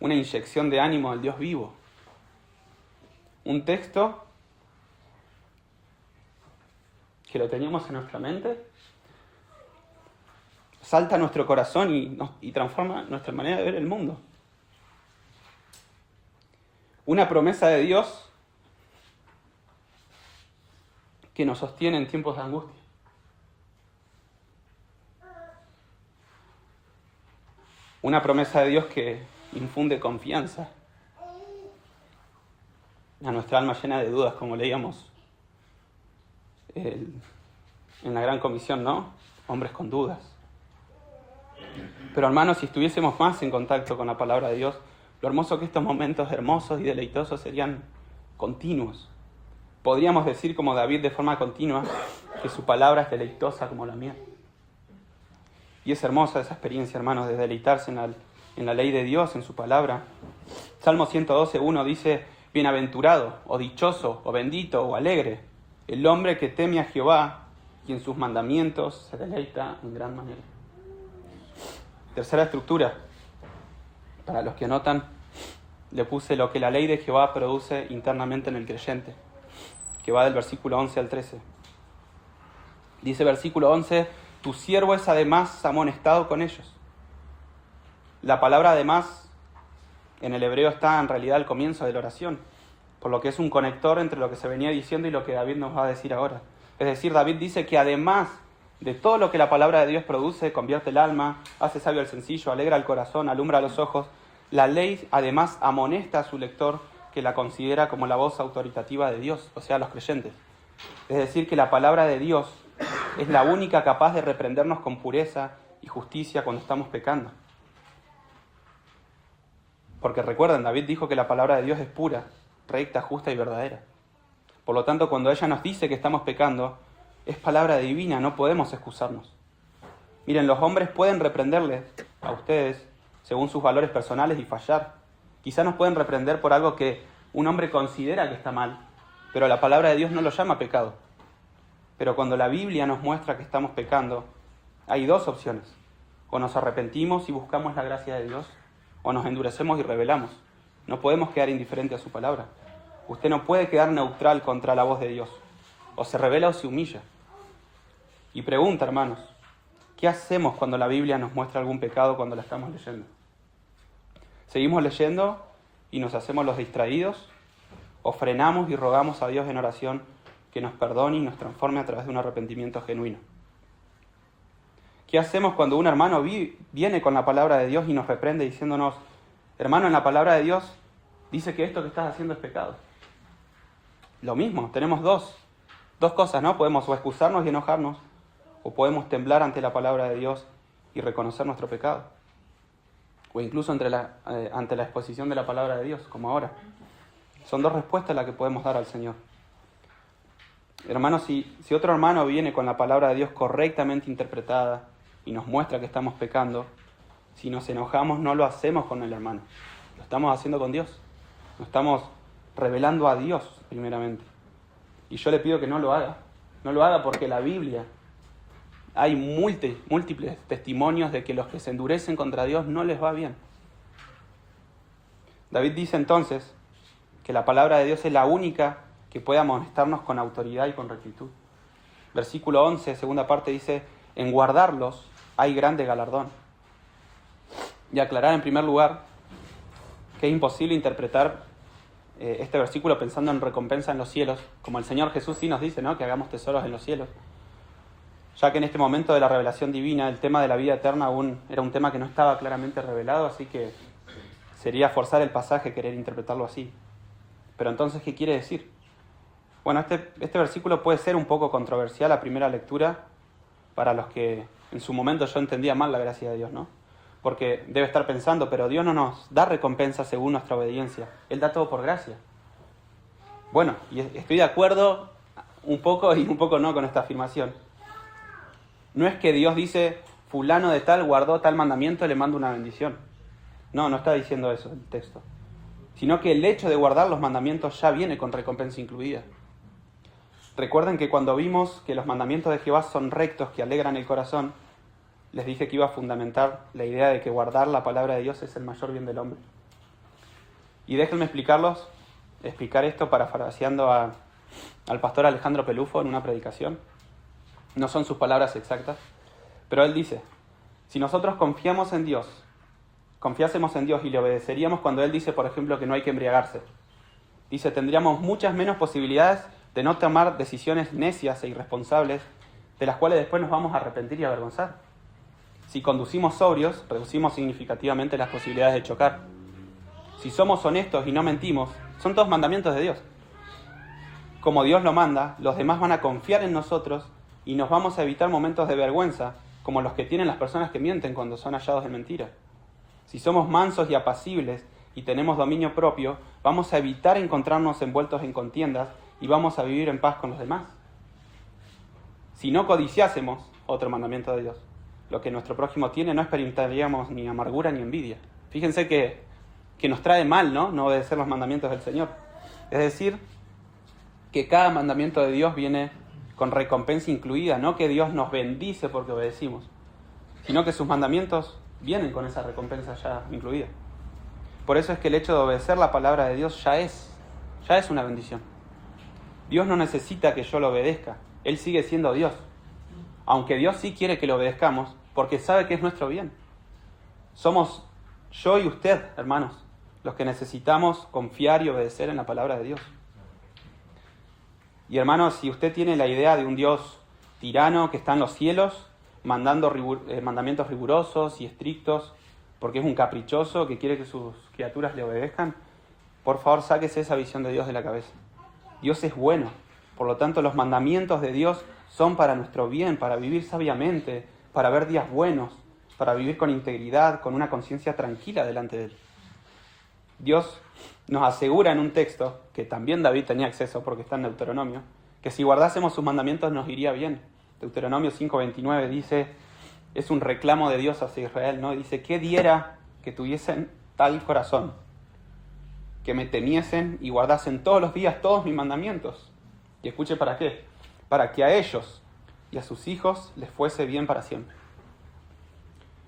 Una inyección de ánimo del Dios vivo. Un texto que lo teníamos en nuestra mente, salta a nuestro corazón y transforma nuestra manera de ver el mundo. Una promesa de Dios que nos sostiene en tiempos de angustia. Una promesa de Dios que infunde confianza a nuestra alma llena de dudas, como leíamos en la Gran Comisión, ¿no? Hombres con dudas. Pero hermanos, si estuviésemos más en contacto con la palabra de Dios, lo hermoso que estos momentos hermosos y deleitosos serían continuos. Podríamos decir como David de forma continua que su palabra es deleitosa como la miel. Y es hermosa esa experiencia, hermanos, de deleitarse en la ley de Dios, en su palabra. Salmo 112:1 dice: bienaventurado, o dichoso, o bendito, o alegre, el hombre que teme a Jehová y en sus mandamientos se deleita en gran manera. Tercera estructura. Para los que anotan, le puse lo que la ley de Jehová produce internamente en el creyente, que va del versículo 11 al 13. Dice versículo 11: tu siervo es además amonestado con ellos. La palabra además en el hebreo está en realidad al comienzo de la oración, por lo que es un conector entre lo que se venía diciendo y lo que David nos va a decir ahora. Es decir, David dice que además de todo lo que la palabra de Dios produce, convierte el alma, hace sabio al sencillo, alegra el corazón, alumbra los ojos, la ley además amonesta a su lector que la considera como la voz autoritativa de Dios, o sea, los creyentes. Es decir, que la palabra de Dios es la única capaz de reprendernos con pureza y justicia cuando estamos pecando. Porque recuerden, David dijo que la palabra de Dios es pura, recta, justa y verdadera. Por lo tanto, cuando ella nos dice que estamos pecando, es palabra divina, no podemos excusarnos. Miren, los hombres pueden reprenderles a ustedes según sus valores personales y fallar. Quizá nos pueden reprender por algo que un hombre considera que está mal, pero la palabra de Dios no lo llama pecado. Pero cuando la Biblia nos muestra que estamos pecando, hay dos opciones. O nos arrepentimos y buscamos la gracia de Dios, o nos endurecemos y rebelamos. No podemos quedar indiferentes a su palabra. Usted no puede quedar neutral contra la voz de Dios. O se rebela o se humilla. Y pregunta, hermanos, ¿qué hacemos cuando la Biblia nos muestra algún pecado cuando la estamos leyendo? ¿Seguimos leyendo y nos hacemos los distraídos? ¿O frenamos y rogamos a Dios en oración que nos perdone y nos transforme a través de un arrepentimiento genuino? ¿Qué hacemos cuando un hermano viene con la palabra de Dios y nos reprende diciéndonos: hermano, en la palabra de Dios dice que esto que estás haciendo es pecado? Lo mismo, tenemos dos cosas, ¿no? Podemos o excusarnos y enojarnos, o podemos temblar ante la palabra de Dios y reconocer nuestro pecado. O incluso ante la exposición de la palabra de Dios, como ahora. Son dos respuestas las que podemos dar al Señor. Hermanos, si otro hermano viene con la palabra de Dios correctamente interpretada y nos muestra que estamos pecando, si nos enojamos no lo hacemos con el hermano, lo estamos haciendo con Dios. Nos estamos revelando a Dios primeramente. Y yo le pido que no lo haga. No lo haga porque la Biblia, hay múltiples testimonios de que los que se endurecen contra Dios no les va bien. David dice entonces que la palabra de Dios es la única que puede amonestarnos con autoridad y con rectitud. Versículo 11, segunda parte, dice: en guardarlos hay grande galardón. Y aclarar en primer lugar que es imposible interpretar este versículo pensando en recompensa en los cielos, como el Señor Jesús sí nos dice, ¿no?, que hagamos tesoros en los cielos. Ya que en este momento de la revelación divina el tema de la vida eterna aún era un tema que no estaba claramente revelado, así que sería forzar el pasaje querer interpretarlo así. Pero entonces, ¿qué quiere decir? Bueno, este versículo puede ser un poco controversial a primera lectura para los que en su momento yo entendía mal la gracia de Dios, ¿no? Porque debe estar pensando, pero Dios no nos da recompensa según nuestra obediencia. Él da todo por gracia. Bueno, y estoy de acuerdo un poco y un poco no con esta afirmación. No es que Dios dice, fulano de tal guardó tal mandamiento, le mando una bendición. No está diciendo eso el texto. Sino que el hecho de guardar los mandamientos ya viene con recompensa incluida. Recuerden que cuando vimos que los mandamientos de Jehová son rectos, que alegran el corazón, les dije que iba a fundamentar la idea de que guardar la palabra de Dios es el mayor bien del hombre. Y déjenme explicar esto parafraseando al pastor Alejandro Pelufo en una predicación. No son sus palabras exactas, pero él dice: si nosotros confiásemos en Dios y le obedeceríamos cuando Él dice, por ejemplo, que no hay que embriagarse, dice, tendríamos muchas menos posibilidades de no tomar decisiones necias e irresponsables, de las cuales después nos vamos a arrepentir y avergonzar. Si conducimos sobrios, reducimos significativamente las posibilidades de chocar. Si somos honestos y no mentimos, son todos mandamientos de Dios. Como Dios lo manda, los demás van a confiar en nosotros y nos vamos a evitar momentos de vergüenza, como los que tienen las personas que mienten cuando son hallados de mentira. Si somos mansos y apacibles y tenemos dominio propio, vamos a evitar encontrarnos envueltos en contiendas y vamos a vivir en paz con los demás. Si no codiciásemos, otro mandamiento de Dios, lo que nuestro prójimo tiene, no experimentaríamos ni amargura ni envidia. Fíjense que nos trae mal, ¿no? No obedecer los mandamientos del Señor. Es decir, que cada mandamiento de Dios viene con recompensa incluida, no que Dios nos bendice porque obedecimos, sino que sus mandamientos vienen con esa recompensa ya incluida. Por eso es que el hecho de obedecer la palabra de Dios ya es una bendición. Dios no necesita que yo lo obedezca, Él sigue siendo Dios. Aunque Dios sí quiere que lo obedezcamos, porque sabe que es nuestro bien. Somos yo y usted, hermanos, los que necesitamos confiar y obedecer en la palabra de Dios. Y hermanos, si usted tiene la idea de un Dios tirano que está en los cielos, mandando mandamientos rigurosos y estrictos, porque es un caprichoso que quiere que sus criaturas le obedezcan, por favor sáquese esa visión de Dios de la cabeza. Dios es bueno, por lo tanto los mandamientos de Dios son para nuestro bien, para vivir sabiamente, para ver días buenos, para vivir con integridad, con una conciencia tranquila delante de Él. Dios nos asegura en un texto, que también David tenía acceso porque está en Deuteronomio, que si guardásemos sus mandamientos nos iría bien. Deuteronomio 5:29 dice, es un reclamo de Dios hacia Israel, ¿no? Dice, ¿qué diera que tuviesen tal corazón? Que me temiesen y guardasen todos los días todos mis mandamientos. Y escuche para qué. Para que a ellos y a sus hijos les fuese bien para siempre.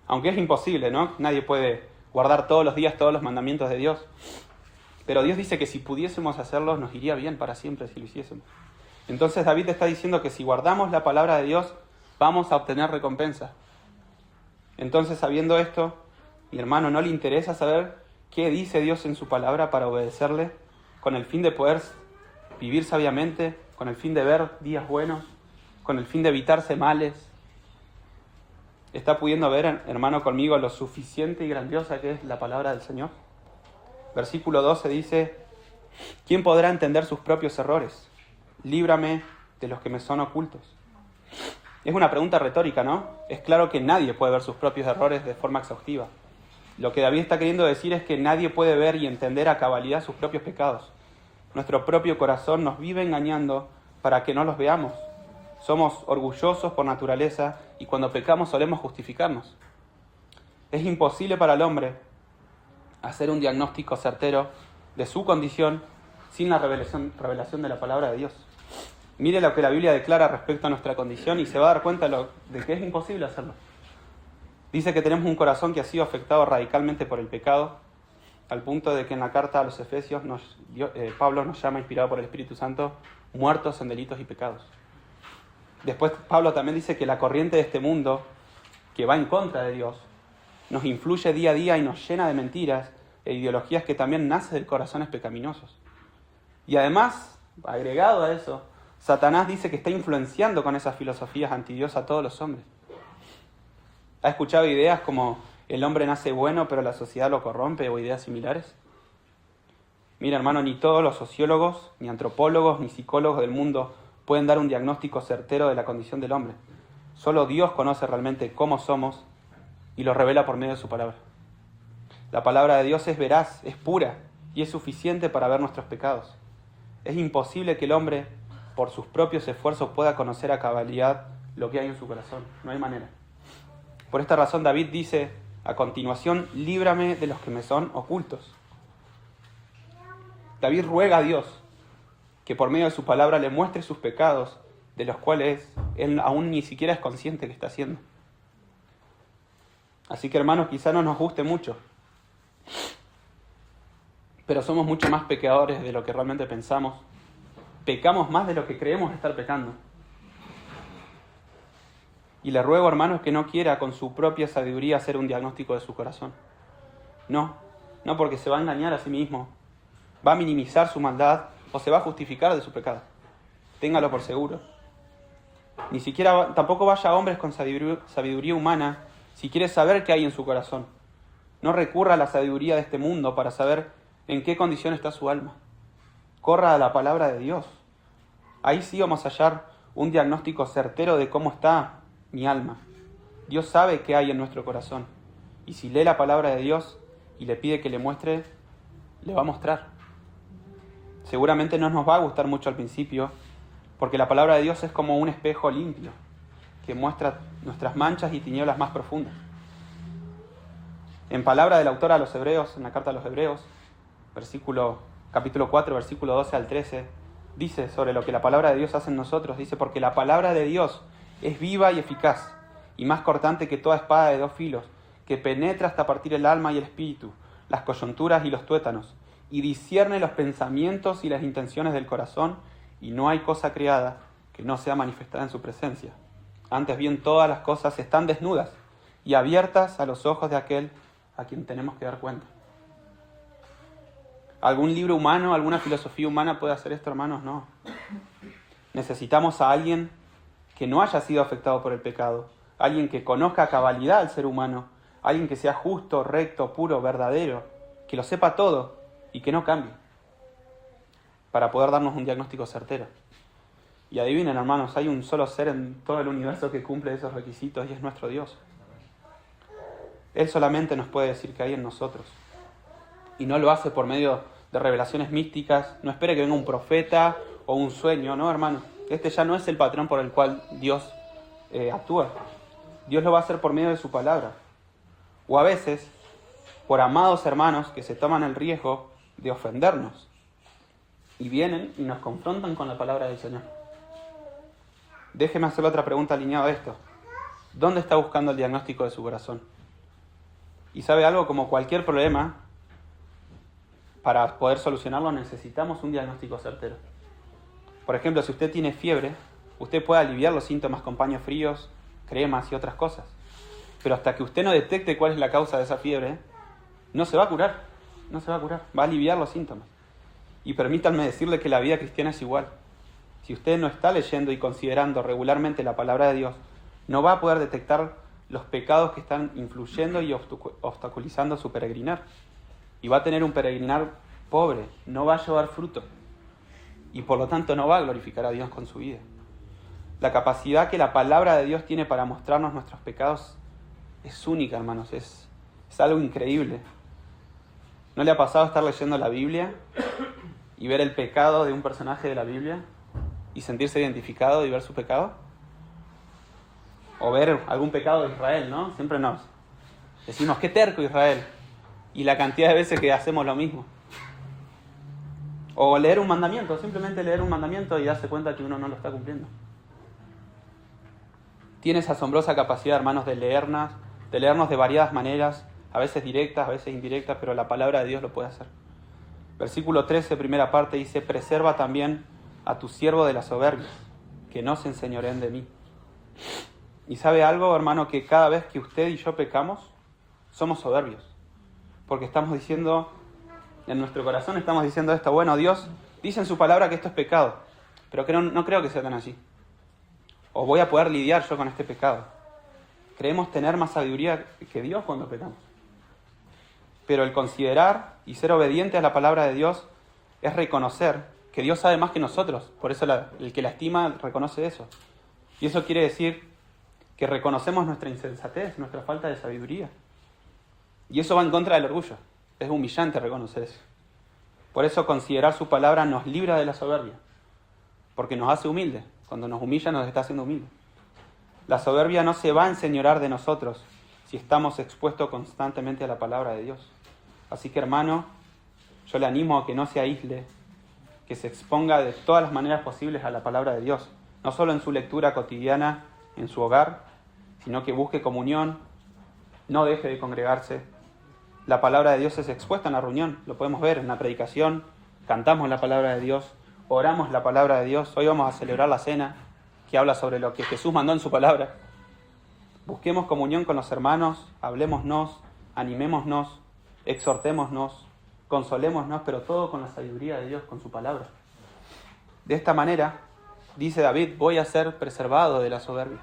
Aunque es imposible, ¿no? Nadie puede guardar todos los días todos los mandamientos de Dios. Pero Dios dice que si pudiésemos hacerlos nos iría bien para siempre si lo hiciésemos. Entonces David está diciendo que si guardamos la palabra de Dios vamos a obtener recompensa. Entonces, sabiendo esto, mi hermano, ¿no le interesa saber qué dice Dios en su palabra para obedecerle, con el fin de poder vivir sabiamente, con el fin de ver días buenos, con el fin de evitarse males? ¿Está pudiendo ver, hermano, conmigo lo suficiente y grandiosa que es la palabra del Señor? Versículo 12 dice, ¿quién podrá entender sus propios errores? Líbrame de los que me son ocultos. Es una pregunta retórica, ¿no? Es claro que nadie puede ver sus propios errores de forma exhaustiva. Lo que David está queriendo decir es que nadie puede ver y entender a cabalidad sus propios pecados. Nuestro propio corazón nos vive engañando para que no los veamos. Somos orgullosos por naturaleza y cuando pecamos solemos justificarnos. Es imposible para el hombre hacer un diagnóstico certero de su condición sin la revelación de la palabra de Dios. Mire lo que la Biblia declara respecto a nuestra condición y se va a dar cuenta de que es imposible hacerlo. Dice que tenemos un corazón que ha sido afectado radicalmente por el pecado, al punto de que en la carta a los Efesios Pablo nos llama, inspirado por el Espíritu Santo, muertos en delitos y pecados. Después Pablo también dice que la corriente de este mundo, que va en contra de Dios, nos influye día a día y nos llena de mentiras e ideologías que también nacen de corazones pecaminosos. Y además, agregado a eso, Satanás dice que está influenciando con esas filosofías antidios a todos los hombres. ¿Ha escuchado ideas como el hombre nace bueno pero la sociedad lo corrompe o ideas similares? Mira, hermano, ni todos los sociólogos, ni antropólogos, ni psicólogos del mundo pueden dar un diagnóstico certero de la condición del hombre. Solo Dios conoce realmente cómo somos y lo revela por medio de su palabra. La palabra de Dios es veraz, es pura y es suficiente para ver nuestros pecados. Es imposible que el hombre, por sus propios esfuerzos, pueda conocer a cabalidad lo que hay en su corazón. No hay manera. Por esta razón David dice a continuación: líbrame de los que me son ocultos. David ruega a Dios que por medio de su palabra le muestre sus pecados, de los cuales él aún ni siquiera es consciente que está haciendo. Así que, hermanos, quizá no nos guste mucho, pero somos mucho más pecadores de lo que realmente pensamos. Pecamos más de lo que creemos estar pecando. Y le ruego, hermanos, que no quiera con su propia sabiduría hacer un diagnóstico de su corazón. No porque se va a engañar a sí mismo, va a minimizar su maldad o se va a justificar de su pecado. Téngalo por seguro. Ni siquiera, tampoco vaya a hombres con sabiduría humana si quiere saber qué hay en su corazón. No recurra a la sabiduría de este mundo para saber en qué condición está su alma. Corra a la palabra de Dios. Ahí sí vamos a hallar un diagnóstico certero de cómo está mi alma. Dios sabe qué hay en nuestro corazón. Y si lee la palabra de Dios y le pide que le muestre, le va a mostrar. Seguramente no nos va a gustar mucho al principio, porque la palabra de Dios es como un espejo limpio que muestra nuestras manchas y tinieblas más profundas. En palabra del autor a los Hebreos, en la carta a los Hebreos, capítulo 4, versículo 12 al 13, dice sobre lo que la palabra de Dios hace en nosotros. Dice: porque la palabra de Dios es viva y eficaz, y más cortante que toda espada de 2 filos, que penetra hasta partir el alma y el espíritu, las coyunturas y los tuétanos, y discierne los pensamientos y las intenciones del corazón, y no hay cosa creada que no sea manifestada en su presencia. Antes bien, todas las cosas están desnudas y abiertas a los ojos de aquel a quien tenemos que dar cuenta. ¿Algún libro humano, alguna filosofía humana puede hacer esto, hermanos? No. Necesitamos a alguien que no haya sido afectado por el pecado, alguien que conozca a cabalidad al ser humano, alguien que sea justo, recto, puro, verdadero, que lo sepa todo y que no cambie, para poder darnos un diagnóstico certero. Y adivinen, hermanos, hay un solo ser en todo el universo que cumple esos requisitos y es nuestro Dios. Él solamente nos puede decir qué hay en nosotros. Y no lo hace por medio de revelaciones místicas. No espere que venga un profeta o un sueño, no, hermano. Este ya no es el patrón por el cual Dios actúa. Dios lo va a hacer por medio de su palabra. O a veces, por amados hermanos que se toman el riesgo de ofendernos y vienen y nos confrontan con la palabra del Señor. Déjeme hacerle otra pregunta alineada a esto. ¿Dónde está buscando el diagnóstico de su corazón? Y sabe algo, como cualquier problema, para poder solucionarlo necesitamos un diagnóstico certero. Por ejemplo, si usted tiene fiebre, usted puede aliviar los síntomas con paños fríos, cremas y otras cosas. Pero hasta que usted no detecte cuál es la causa de esa fiebre, no se va a curar. No se va a curar. Va a aliviar los síntomas. Y permítanme decirle que la vida cristiana es igual. Si usted no está leyendo y considerando regularmente la palabra de Dios, no va a poder detectar los pecados que están influyendo y obstaculizando su peregrinar. Y va a tener un peregrinar pobre, no va a llevar fruto. Y por lo tanto no va a glorificar a Dios con su vida. La capacidad que la palabra de Dios tiene para mostrarnos nuestros pecados es única, hermanos. Es algo increíble. ¿No le ha pasado estar leyendo la Biblia y ver el pecado de un personaje de la Biblia y sentirse identificado y ver su pecado? O ver algún pecado de Israel, ¿no? Siempre nos decimos, qué terco Israel. Y la cantidad de veces que hacemos lo mismo. O leer un mandamiento, simplemente leer un mandamiento y darse cuenta que uno no lo está cumpliendo. Tiene esa asombrosa capacidad, hermanos, de leernos de variadas maneras, a veces directas, a veces indirectas, pero la palabra de Dios lo puede hacer. Versículo 13, primera parte, dice: preserva también a tu siervo de la soberbia, que no se enseñoreen de mí. Y sabe algo, hermano, que cada vez que usted y yo pecamos, somos soberbios. Porque estamos diciendo, en nuestro corazón estamos diciendo esto: bueno, Dios dice en su palabra que esto es pecado, pero no creo que sea tan así. O voy a poder lidiar yo con este pecado. Creemos tener más sabiduría que Dios cuando pecamos. Pero el considerar y ser obediente a la palabra de Dios es reconocer que Dios sabe más que nosotros. Por eso el que la estima reconoce eso. Y eso quiere decir que reconocemos nuestra insensatez, nuestra falta de sabiduría. Y eso va en contra del orgullo. Es humillante reconocer eso. Por eso considerar su palabra nos libra de la soberbia. Porque nos hace humildes. Cuando nos humilla nos está haciendo humildes. La soberbia no se va a enseñorar de nosotros si estamos expuestos constantemente a la palabra de Dios. Así que, hermano, yo le animo a que no se aísle, que se exponga de todas las maneras posibles a la palabra de Dios. No solo en su lectura cotidiana, en su hogar, sino que busque comunión, no deje de congregarse. La palabra de Dios es expuesta en la reunión, lo podemos ver en la predicación, cantamos la palabra de Dios, oramos la palabra de Dios. Hoy vamos a celebrar la cena, que habla sobre lo que Jesús mandó en su palabra. Busquemos comunión con los hermanos, hablémonos, animémonos, exhortémonos, consolémonos, pero todo con la sabiduría de Dios, con su palabra. De esta manera, dice David, voy a ser preservado de la soberbia.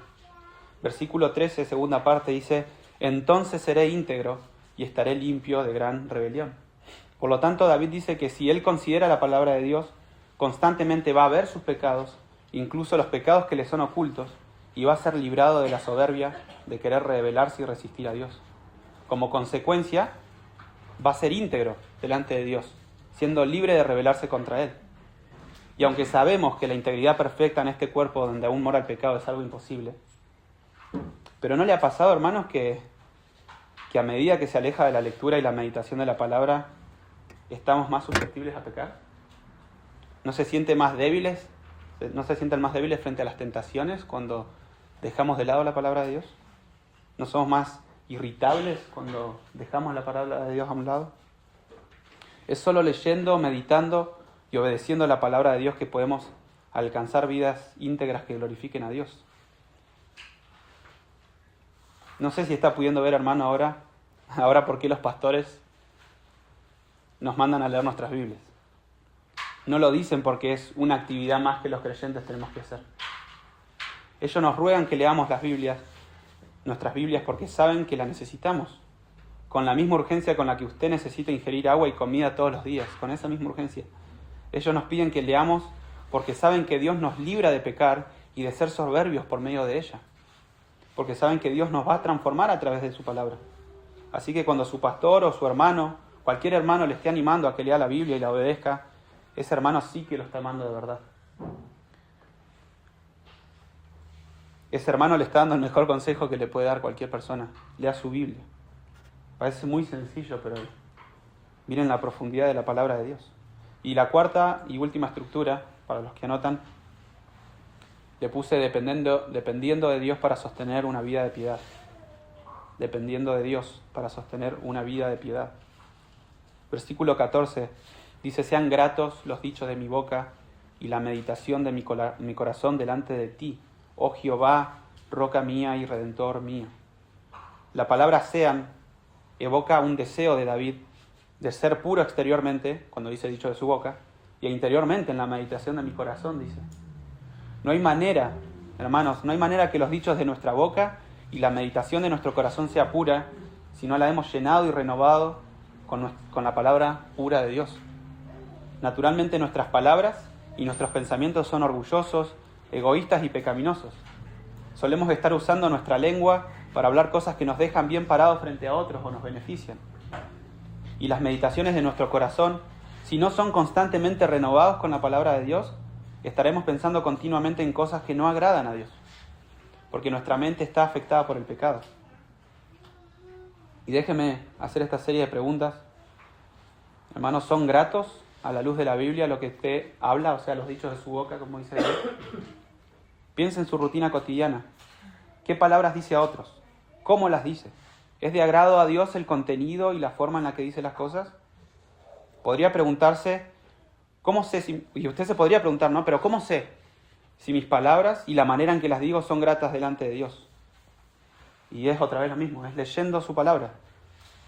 Versículo 13, segunda parte, dice: entonces seré íntegro y estaré limpio de gran rebelión. Por lo tanto, David dice que si él considera la palabra de Dios, constantemente va a ver sus pecados, incluso los pecados que le son ocultos, y va a ser librado de la soberbia de querer rebelarse y resistir a Dios. Como consecuencia, va a ser íntegro delante de Dios, siendo libre de rebelarse contra Él. Y aunque sabemos que la integridad perfecta en este cuerpo donde aún mora el pecado es algo imposible, pero ¿no le ha pasado, hermanos, que a medida que se aleja de la lectura y la meditación de la palabra, estamos más susceptibles a pecar? ¿No se sienten más débiles frente a las tentaciones cuando dejamos de lado la palabra de Dios? ¿No somos más irritables cuando dejamos la palabra de Dios a un lado? Es solo leyendo, meditando y obedeciendo la palabra de Dios que podemos alcanzar vidas íntegras que glorifiquen a Dios. No sé si está pudiendo ver, hermano, ahora por qué los pastores nos mandan a leer nuestras Biblias. No lo dicen porque es una actividad más que los creyentes tenemos que hacer. Ellos nos ruegan que leamos nuestras Biblias, porque saben que las necesitamos. Con la misma urgencia con la que usted necesita ingerir agua y comida todos los días, con esa misma urgencia. Ellos nos piden que leamos porque saben que Dios nos libra de pecar y de ser soberbios por medio de ella. Porque saben que Dios nos va a transformar a través de su palabra. Así que cuando su pastor o su hermano, cualquier hermano le esté animando a que lea la Biblia y la obedezca, ese hermano sí que lo está amando de verdad. Ese hermano le está dando el mejor consejo que le puede dar cualquier persona. Lea su Biblia. Parece muy sencillo, pero miren la profundidad de la palabra de Dios. Y la cuarta y última estructura, para los que anotan, le puse dependiendo de Dios para sostener una vida de piedad. Dependiendo de Dios para sostener una vida de piedad. Versículo 14 dice: sean gratos los dichos de mi boca y la meditación de mi corazón delante de ti, oh Jehová, roca mía y redentor mío. La palabra sean evoca un deseo de David de ser puro exteriormente, cuando dice dicho de su boca, y interiormente en la meditación de mi corazón, dice. No hay manera, hermanos, no hay manera que los dichos de nuestra boca y la meditación de nuestro corazón sea pura si no la hemos llenado y renovado con la palabra pura de Dios. Naturalmente nuestras palabras y nuestros pensamientos son orgullosos, egoístas y pecaminosos. Solemos estar usando nuestra lengua para hablar cosas que nos dejan bien parados frente a otros o nos benefician. Y las meditaciones de nuestro corazón, si no son constantemente renovados con la palabra de Dios, estaremos pensando continuamente en cosas que no agradan a Dios, porque nuestra mente está afectada por el pecado. Y déjenme hacer esta serie de preguntas. Hermanos, ¿son gratos a la luz de la Biblia lo que usted habla, o sea, los dichos de su boca, como dice Dios. Piense en su rutina cotidiana. ¿Qué palabras dice a otros? ¿Cómo las dice? ¿Es de agrado a Dios el contenido y la forma en la que dice las cosas? Podría preguntarse, ¿cómo sé si... Y usted se podría preguntar, ¿no? Pero ¿cómo sé si mis palabras y la manera en que las digo son gratas delante de Dios? Y es otra vez lo mismo, es leyendo su palabra.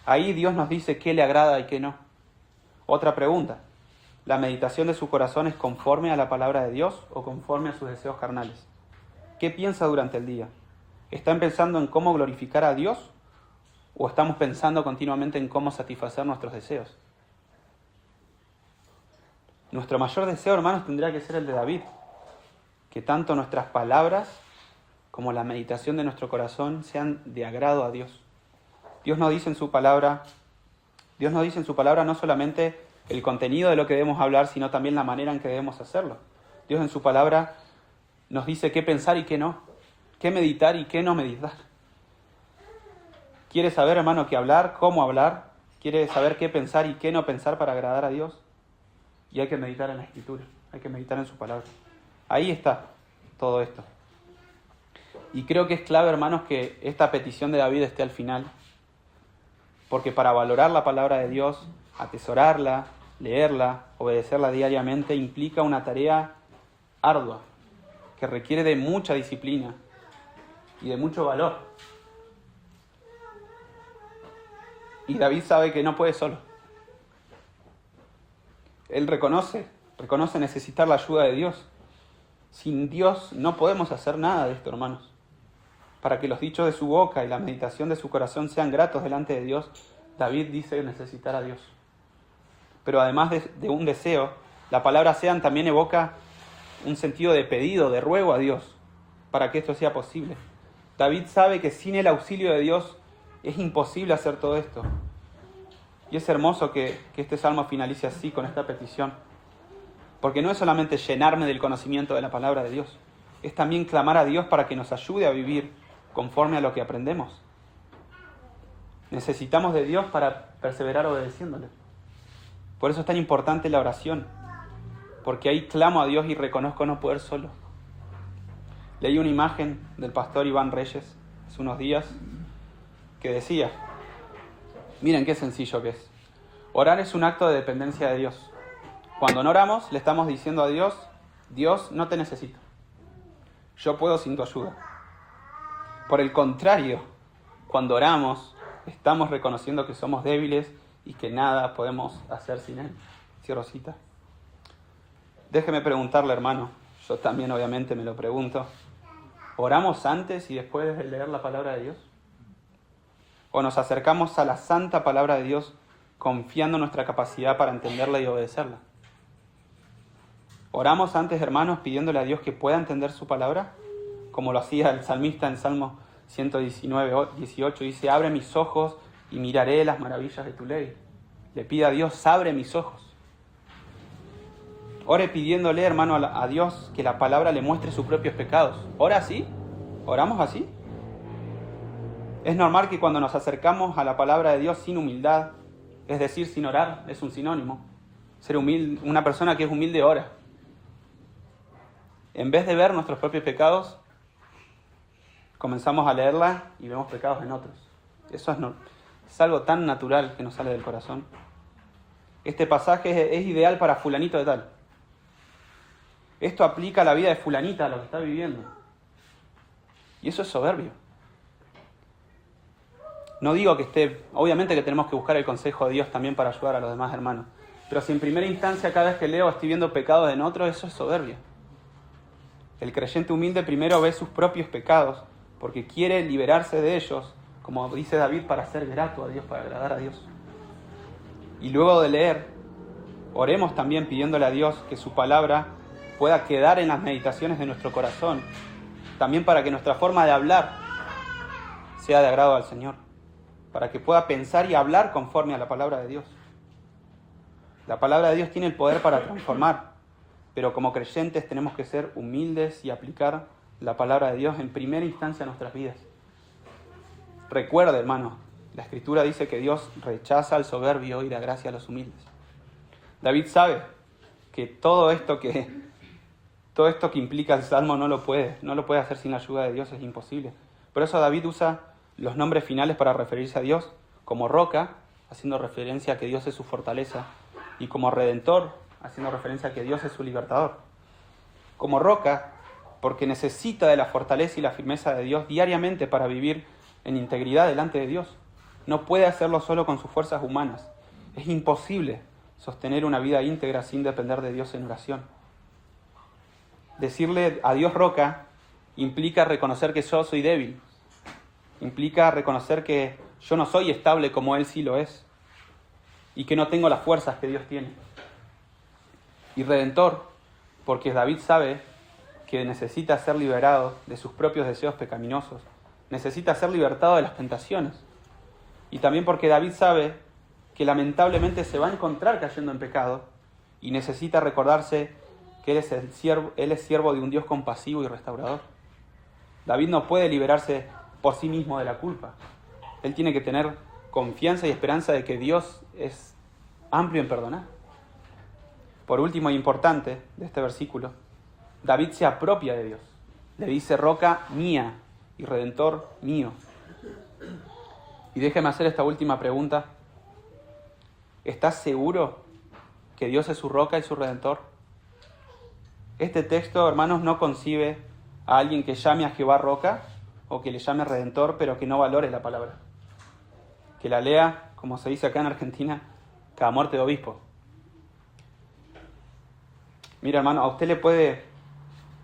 Ahí Dios nos dice qué le agrada y qué no. Otra pregunta, ¿la meditación de su corazón es conforme a la palabra de Dios o conforme a sus deseos carnales? ¿Qué piensa durante el día? ¿Están pensando en cómo glorificar a Dios o estamos pensando continuamente en cómo satisfacer nuestros deseos? Nuestro mayor deseo, hermanos, tendría que ser el de David, que tanto nuestras palabras como la meditación de nuestro corazón sean de agrado a Dios. Dios nos dice en su palabra no solamente el contenido de lo que debemos hablar, sino también la manera en que debemos hacerlo. Dios en su palabra nos dice qué pensar y qué no, qué meditar y qué no meditar. ¿Quiere saber, hermano, qué hablar, cómo hablar? ¿Quiere saber qué pensar y qué no pensar para agradar a Dios? Y hay que meditar en la Escritura, hay que meditar en su palabra. Ahí está todo esto. Y creo que es clave, hermanos, que esta petición de David esté al final, porque para valorar la palabra de Dios, atesorarla, leerla, obedecerla diariamente, implica una tarea ardua, que requiere de mucha disciplina y de mucho valor. Y David sabe que no puede solo. Él reconoce necesitar la ayuda de Dios. Sin Dios no podemos hacer nada de esto, hermanos. Para que los dichos de su boca y la meditación de su corazón sean gratos delante de Dios, David dice necesitar a Dios. Pero además de un deseo, la palabra sean también evoca un sentido de pedido, de ruego a Dios, para que esto sea posible. David sabe que sin el auxilio de Dios es imposible hacer todo esto. Y es hermoso que este salmo finalice así, con esta petición. Porque no es solamente llenarme del conocimiento de la palabra de Dios, es también clamar a Dios para que nos ayude a vivir conforme a lo que aprendemos. Necesitamos de Dios para perseverar obedeciéndole. Por eso es tan importante la oración, porque ahí clamo a Dios y reconozco no poder solo. Leí una imagen del pastor Iván Reyes hace unos días que decía, miren qué sencillo que es. Orar es un acto de dependencia de Dios. Cuando no oramos, le estamos diciendo a Dios, Dios, no te necesito. Yo puedo sin tu ayuda. Por el contrario, cuando oramos, estamos reconociendo que somos débiles y que nada podemos hacer sin Él. Cierro cita. Déjeme preguntarle, hermano, yo también obviamente me lo pregunto, ¿oramos antes y después de leer la palabra de Dios? ¿O nos acercamos a la santa palabra de Dios confiando en nuestra capacidad para entenderla y obedecerla? ¿Oramos antes, hermanos, pidiéndole a Dios que pueda entender su palabra? Como lo hacía el salmista en Salmo 119, 18, dice, abre mis ojos y miraré las maravillas de tu ley. Le pide a Dios, abre mis ojos. Ore pidiéndole, hermano, a Dios que la palabra le muestre sus propios pecados. ¿Ora así? ¿Oramos así? Es normal que cuando nos acercamos a la palabra de Dios sin humildad, es decir, sin orar, es un sinónimo. Ser humilde, una persona que es humilde ora. En vez de ver nuestros propios pecados, comenzamos a leerla y vemos pecados en otros. Eso es algo tan natural que nos sale del corazón. Este pasaje es ideal para fulanito de tal. Esto aplica a la vida de fulanita, a lo que está viviendo. Y eso es soberbio. No digo que obviamente que tenemos que buscar el consejo de Dios también para ayudar a los demás hermanos. Pero si en primera instancia cada vez que leo estoy viendo pecados en otro, eso es soberbia. El creyente humilde primero ve sus propios pecados porque quiere liberarse de ellos, como dice David, para ser grato a Dios, para agradar a Dios. Y luego de leer, oremos también pidiéndole a Dios que su palabra pueda quedar en las meditaciones de nuestro corazón, también para que nuestra forma de hablar sea de agrado al Señor, para que pueda pensar y hablar conforme a la palabra de Dios. La palabra de Dios tiene el poder para transformar, pero como creyentes tenemos que ser humildes y aplicar la palabra de Dios en primera instancia a nuestras vidas. Recuerde, hermano, la Escritura dice que Dios rechaza al soberbio y da gracia a los humildes. David sabe que todo esto que implica el Salmo no lo puede hacer sin la ayuda de Dios, es imposible. Por eso David usa los nombres finales para referirse a Dios, como roca, haciendo referencia a que Dios es su fortaleza, y como redentor, haciendo referencia a que Dios es su libertador. Como roca, porque necesita de la fortaleza y la firmeza de Dios diariamente para vivir en integridad delante de Dios. No puede hacerlo solo con sus fuerzas humanas. Es imposible sostener una vida íntegra sin depender de Dios en oración. Decirle a Dios roca implica reconocer que yo soy débil. Implica reconocer que yo no soy estable como Él sí lo es. Y que no tengo las fuerzas que Dios tiene. Y redentor, porque David sabe que necesita ser liberado de sus propios deseos pecaminosos. Necesita ser libertado de las tentaciones. Y también porque David sabe que lamentablemente se va a encontrar cayendo en pecado y necesita recordarse que Él es siervo de un Dios compasivo y restaurador. David no puede liberarse por sí mismo de la culpa. Él tiene que tener confianza y esperanza de que Dios es amplio en perdonar. Por último e importante de este versículo, David se apropia de Dios. Le dice roca mía y redentor mío. Y déjeme hacer esta última pregunta. ¿Estás seguro que Dios es su roca y su redentor? Este texto, hermanos, no concibe a alguien que llame a Jehová roca o que le llame redentor, pero que no valore la palabra. Que la lea, como se dice acá en Argentina, cada muerte de obispo. Mira, hermano, a usted le puede,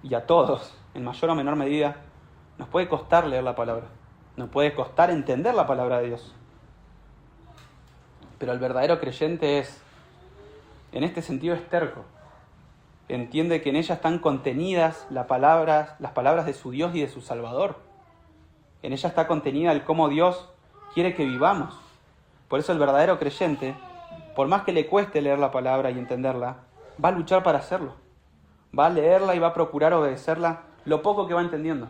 y a todos, en mayor o menor medida, nos puede costar leer la palabra. Nos puede costar entender la palabra de Dios. Pero el verdadero creyente en este sentido es terco. Entiende que en ella están contenidas las palabras de su Dios y de su Salvador. En ella está contenida el cómo Dios quiere que vivamos. Por eso el verdadero creyente, por más que le cueste leer la palabra y entenderla, va a luchar para hacerlo. Va a leerla y va a procurar obedecerla lo poco que va entendiendo.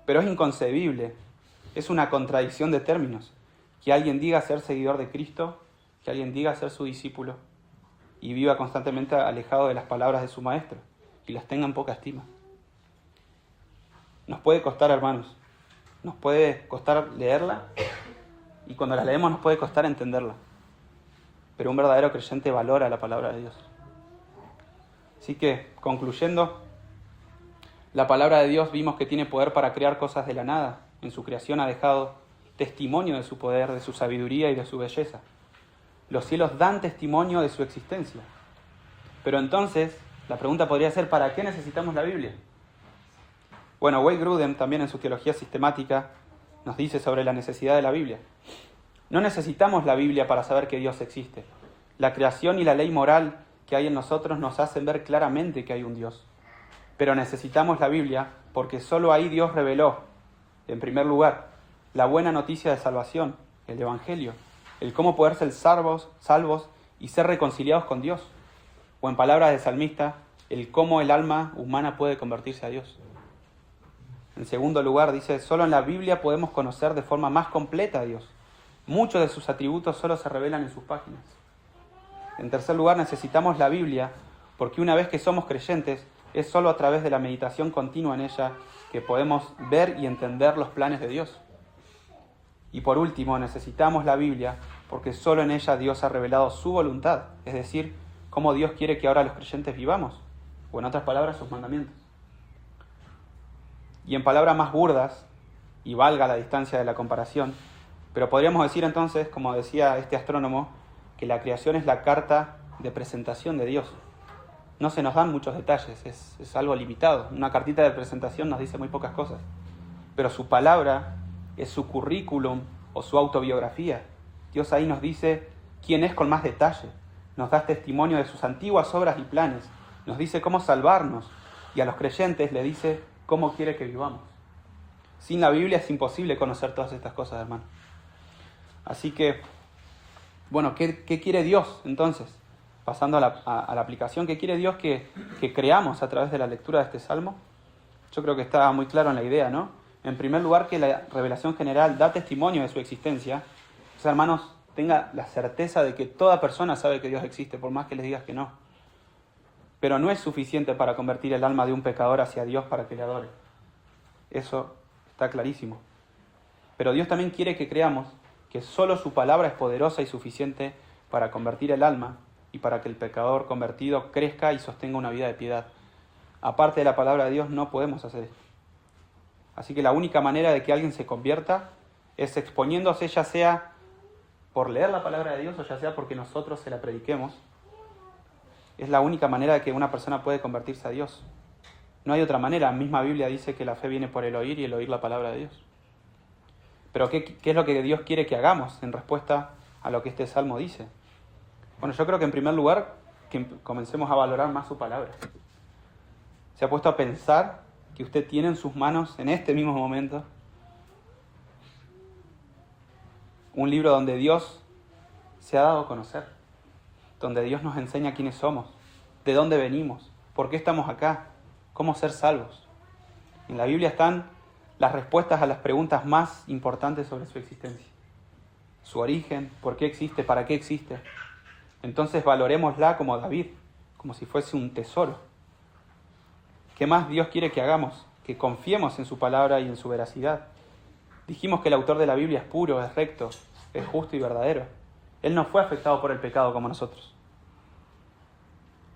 Pero es inconcebible, es una contradicción de términos, que alguien diga ser seguidor de Cristo, que alguien diga ser su discípulo, y viva constantemente alejado de las palabras de su maestro, y las tenga en poca estima. Nos puede costar, hermanos, nos puede costar leerla, y cuando la leemos nos puede costar entenderla. Pero un verdadero creyente valora la palabra de Dios. Así que, concluyendo, la palabra de Dios vimos que tiene poder para crear cosas de la nada. En su creación ha dejado testimonio de su poder, de su sabiduría y de su belleza. Los cielos dan testimonio de su existencia. Pero entonces, la pregunta podría ser, ¿para qué necesitamos la Biblia? Bueno, Wayne Grudem, también en su teología sistemática, nos dice sobre la necesidad de la Biblia. No necesitamos la Biblia para saber que Dios existe. La creación y la ley moral que hay en nosotros nos hacen ver claramente que hay un Dios. Pero necesitamos la Biblia porque solo ahí Dios reveló, en primer lugar, la buena noticia de salvación, el Evangelio, el cómo poder ser salvos y ser reconciliados con Dios. O en palabras del salmista, el cómo el alma humana puede convertirse a Dios. En segundo lugar, dice, solo en la Biblia podemos conocer de forma más completa a Dios. Muchos de sus atributos solo se revelan en sus páginas. En tercer lugar, necesitamos la Biblia porque una vez que somos creyentes, es solo a través de la meditación continua en ella que podemos ver y entender los planes de Dios. Y por último, necesitamos la Biblia porque solo en ella Dios ha revelado su voluntad, es decir, cómo Dios quiere que ahora los creyentes vivamos, o en otras palabras, sus mandamientos. Y en palabras más burdas, y valga la distancia de la comparación, pero podríamos decir entonces, como decía este astrónomo, que la creación es la carta de presentación de Dios. No se nos dan muchos detalles, es algo limitado. Una cartita de presentación nos dice muy pocas cosas. Pero su palabra es su currículum o su autobiografía. Dios ahí nos dice quién es con más detalle. Nos da testimonio de sus antiguas obras y planes. Nos dice cómo salvarnos. Y a los creyentes le dice cómo quiere que vivamos. Sin la Biblia es imposible conocer todas estas cosas, hermano. Así que, bueno, ¿qué quiere Dios entonces? Pasando a la aplicación, ¿qué quiere Dios que creamos a través de la lectura de este Salmo? Yo creo que está muy claro en la idea, ¿no? En primer lugar, que la revelación general da testimonio de su existencia. O sea, hermanos, tenga la certeza de que toda persona sabe que Dios existe, por más que les digas que no. Pero no es suficiente para convertir el alma de un pecador hacia Dios para que le adore. Eso está clarísimo. Pero Dios también quiere que creamos que solo su palabra es poderosa y suficiente para convertir el alma y para que el pecador convertido crezca y sostenga una vida de piedad. Aparte de la palabra de Dios no podemos hacer esto. Así que la única manera de que alguien se convierta es exponiéndose, ya sea por leer la palabra de Dios o ya sea porque nosotros se la prediquemos. Es la única manera de que una persona puede convertirse a Dios. No hay otra manera. La misma Biblia dice que la fe viene por el oír y el oír la palabra de Dios. Pero ¿qué es lo que Dios quiere que hagamos en respuesta a lo que este salmo dice? Bueno, yo creo que en primer lugar que comencemos a valorar más su palabra. ¿Se ha puesto a pensar que usted tiene en sus manos en este mismo momento un libro donde Dios se ha dado a conocer? Donde Dios nos enseña quiénes somos, de dónde venimos, por qué estamos acá, cómo ser salvos. En la Biblia están las respuestas a las preguntas más importantes sobre su existencia. Su origen, por qué existe, para qué existe. Entonces valorémosla como David, como si fuese un tesoro. ¿Qué más Dios quiere que hagamos? Que confiemos en su palabra y en su veracidad. Dijimos que el autor de la Biblia es puro, es recto, es justo y verdadero. Él no fue afectado por el pecado como nosotros.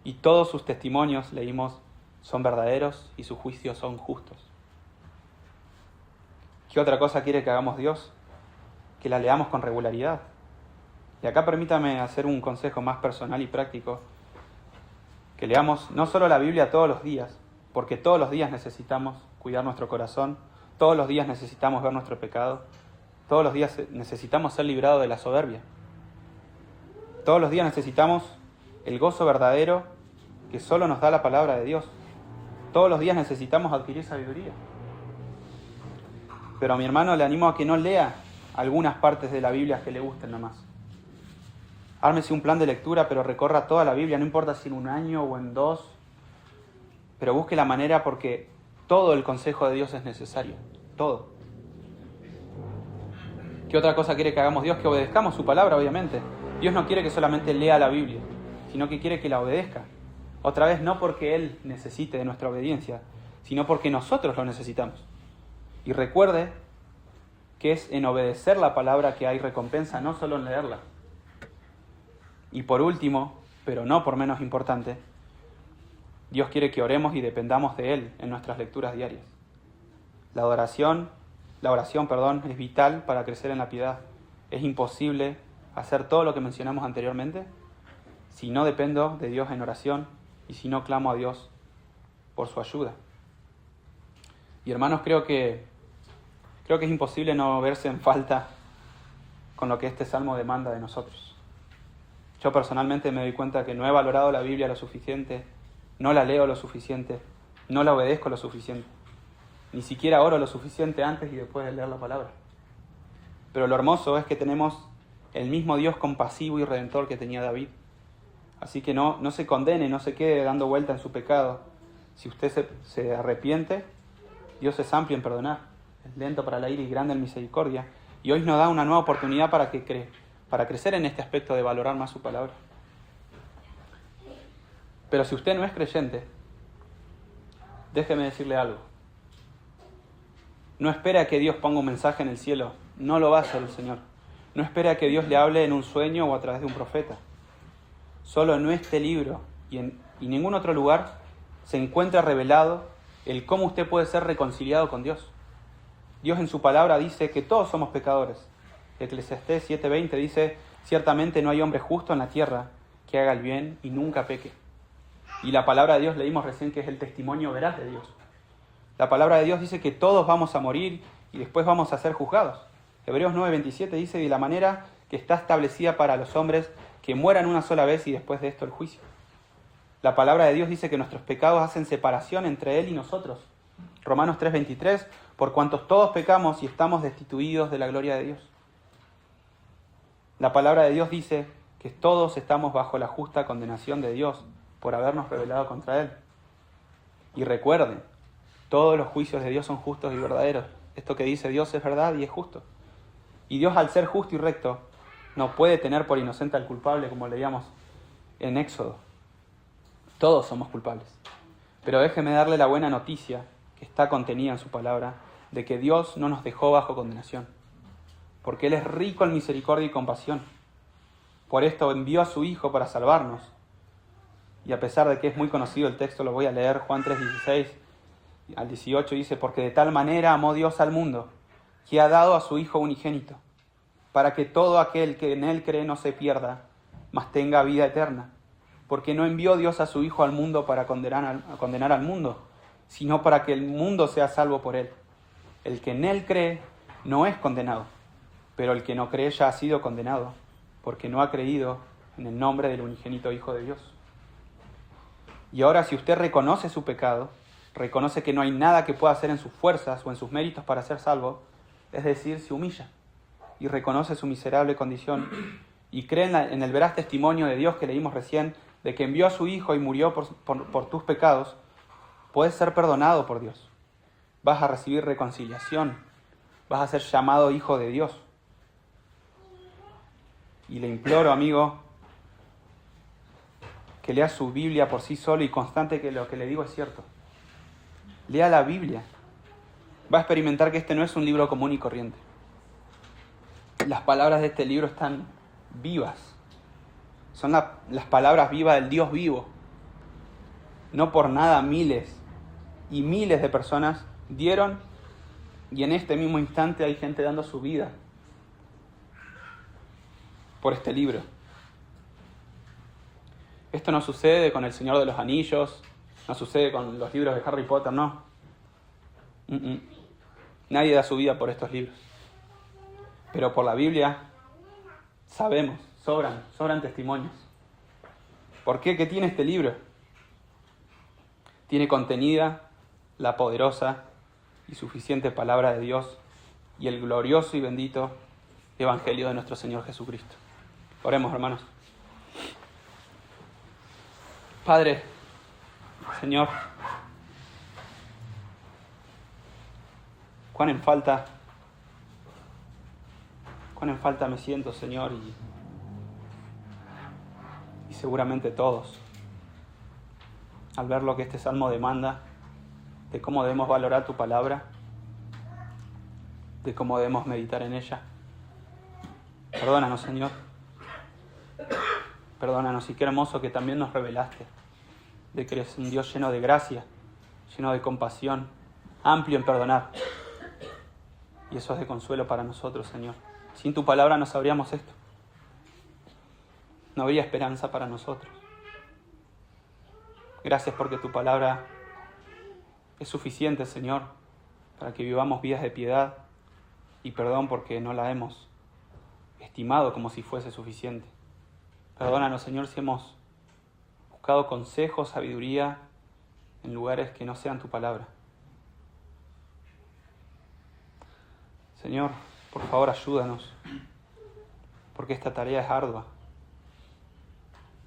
Y todos sus testimonios, leímos, son verdaderos y sus juicios son justos. ¿Qué otra cosa quiere que hagamos Dios? Que la leamos con regularidad. Y acá permítame hacer un consejo más personal y práctico. Que leamos no solo la Biblia todos los días, porque todos los días necesitamos cuidar nuestro corazón, todos los días necesitamos ver nuestro pecado, todos los días necesitamos ser librados de la soberbia. Todos los días necesitamos el gozo verdadero que solo nos da la palabra de Dios. Todos los días necesitamos adquirir sabiduría. Pero a mi hermano le animo a que no lea algunas partes de la Biblia que le gusten nomás. Ármese un plan de lectura, pero recorra toda la Biblia, no importa si en un año o en 2, pero busque la manera porque todo el consejo de Dios es necesario, todo. ¿Qué otra cosa quiere que hagamos Dios? Que obedezcamos su palabra, obviamente. Dios no quiere que solamente lea la Biblia, sino que quiere que la obedezca. Otra vez, no porque Él necesite de nuestra obediencia, sino porque nosotros lo necesitamos. Y recuerde que es en obedecer la palabra que hay recompensa, no solo en leerla. Y por último, pero no por menos importante, Dios quiere que oremos y dependamos de Él en nuestras lecturas diarias. La oración, es vital para crecer en la piedad. Es imposible hacer todo lo que mencionamos anteriormente si no dependo de Dios en oración y si no clamo a Dios por su ayuda. Y hermanos, creo que es imposible no verse en falta con lo que este salmo demanda de nosotros. Yo personalmente me doy cuenta que no he valorado la Biblia lo suficiente, no la leo lo suficiente, no la obedezco lo suficiente. Ni siquiera oro lo suficiente antes y después de leer la palabra. Pero lo hermoso es que tenemos el mismo Dios compasivo y redentor que tenía David. Así que no se condene, no se quede dando vuelta en su pecado. Si usted se arrepiente, Dios es amplio en perdonar, es lento para la ira y grande en misericordia. Y hoy nos da una nueva oportunidad para crecer en este aspecto de valorar más su palabra. Pero si usted no es creyente, déjeme decirle algo. No espere a que Dios ponga un mensaje en el cielo. No lo va a hacer el Señor. No espere a que Dios le hable en un sueño o a través de un profeta. Solo en este libro y ningún otro lugar se encuentra revelado el cómo usted puede ser reconciliado con Dios. Dios en su palabra dice que todos somos pecadores. Eclesiastés 7:20 dice: ciertamente no hay hombre justo en la tierra que haga el bien y nunca peque. Y la palabra de Dios leímos recién que es el testimonio veraz de Dios. La palabra de Dios dice que todos vamos a morir y después vamos a ser juzgados. Hebreos 9:27 dice: de la manera que está establecida para los hombres que mueran una sola vez y después de esto el juicio. La palabra de Dios dice que nuestros pecados hacen separación entre Él y nosotros. Romanos 3:23, por cuantos todos pecamos y estamos destituidos de la gloria de Dios. La palabra de Dios dice que todos estamos bajo la justa condenación de Dios por habernos rebelado contra Él. Y recuerden, todos los juicios de Dios son justos y verdaderos. Esto que dice Dios es verdad y es justo. Y Dios, al ser justo y recto, no puede tener por inocente al culpable, como leíamos en Éxodo. Todos somos culpables. Pero déjeme darle la buena noticia, que está contenida en su palabra, de que Dios no nos dejó bajo condenación, porque Él es rico en misericordia y compasión. Por esto envió a su Hijo para salvarnos. Y a pesar de que es muy conocido el texto, lo voy a leer, Juan 3:16 al 18 dice: porque de tal manera amó Dios al mundo, que ha dado a su Hijo unigénito, para que todo aquel que en Él cree no se pierda, mas tenga vida eterna. Porque no envió Dios a su Hijo al mundo para condenar al mundo, sino para que el mundo sea salvo por Él. El que en Él cree no es condenado, pero el que no cree ya ha sido condenado, porque no ha creído en el nombre del unigénito Hijo de Dios. Y ahora, si usted reconoce su pecado, reconoce que no hay nada que pueda hacer en sus fuerzas o en sus méritos para ser salvo, es decir, se humilla y reconoce su miserable condición y cree en el veraz testimonio de Dios que leímos recién, de que envió a su Hijo y murió por tus pecados, puedes ser perdonado por Dios. Vas a recibir reconciliación, vas a ser llamado hijo de Dios. Y le imploro, amigo, que lea su Biblia por sí solo y constante que lo que le digo es cierto. Lea la Biblia. Va a experimentar que este no es un libro común y corriente. Las palabras de este libro están vivas. Son las palabras vivas del Dios vivo. No por nada miles y miles de personas dieron, y en este mismo instante hay gente dando su vida por este libro. Esto no sucede con El Señor de los Anillos, no sucede con los libros de Harry Potter, no. Nadie da su vida por estos libros. Pero por la Biblia sabemos, sobran testimonios. ¿Por qué? ¿Qué tiene este libro? Tiene contenida la poderosa y suficiente palabra de Dios y el glorioso y bendito Evangelio de nuestro Señor Jesucristo. Oremos, hermanos. Padre, Señor, cuán en falta me siento, Señor, y seguramente todos, al ver lo que este salmo demanda, de cómo debemos valorar tu palabra, de cómo debemos meditar en ella. Perdónanos, Señor. Perdónanos, y qué hermoso que también nos revelaste de que eres un Dios lleno de gracia, lleno de compasión, amplio en perdonar. Y eso es de consuelo para nosotros, Señor. Sin tu palabra no sabríamos esto. No habría esperanza para nosotros. Gracias porque tu palabra es suficiente, Señor, para que vivamos vidas de piedad, y perdón porque no la hemos estimado como si fuese suficiente. Perdónanos, Señor, si hemos buscado consejo, sabiduría en lugares que no sean tu palabra. Señor, por favor, ayúdanos, porque esta tarea es ardua.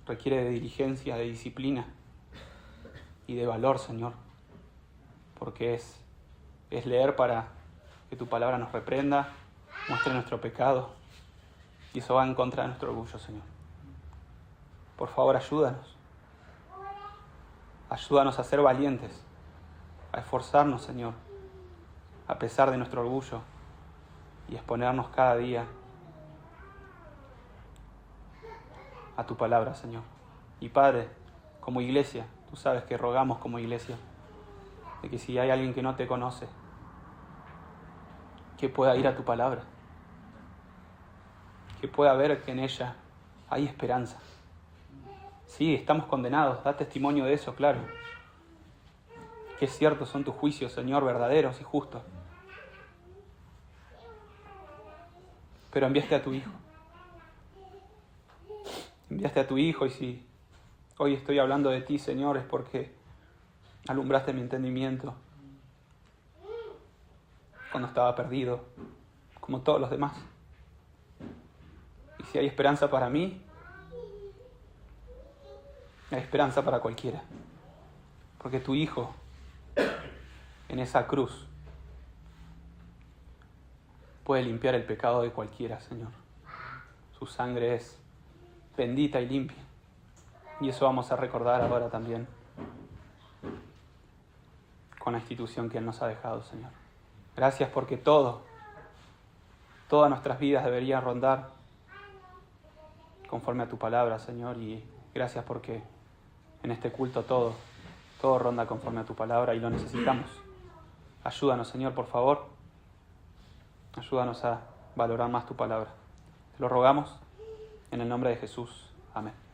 Requiere de diligencia, de disciplina y de valor, Señor, porque es leer para que tu palabra nos reprenda, muestre nuestro pecado, y eso va en contra de nuestro orgullo, Señor. Por favor, ayúdanos. Ayúdanos a ser valientes, a esforzarnos, Señor, a pesar de nuestro orgullo, y exponernos cada día a tu palabra, Señor. Y Padre, como iglesia, tú sabes que rogamos como iglesia, de que si hay alguien que no te conoce, que pueda ir a tu palabra, que pueda ver que en ella hay esperanza. Sí, estamos condenados, da testimonio de eso, claro. Que ciertos son tus juicios, Señor, verdaderos y justos. Pero enviaste a tu Hijo. Enviaste a tu Hijo, y si hoy estoy hablando de ti, Señor, es porque alumbraste mi entendimiento cuando estaba perdido, como todos los demás. Y si hay esperanza para mí, hay esperanza para cualquiera. Porque tu Hijo, en esa cruz, puede limpiar el pecado de cualquiera, Señor. tu sangre es bendita y limpia. Y eso vamos a recordar ahora también con la institución que Él nos ha dejado, Señor. Gracias porque todas nuestras vidas deberían rondar conforme a tu palabra, Señor, y gracias porque en este culto todo ronda conforme a tu palabra y lo necesitamos. Ayúdanos, Señor, por favor. Ayúdanos a valorar más tu palabra. Te lo rogamos en el nombre de Jesús. Amén.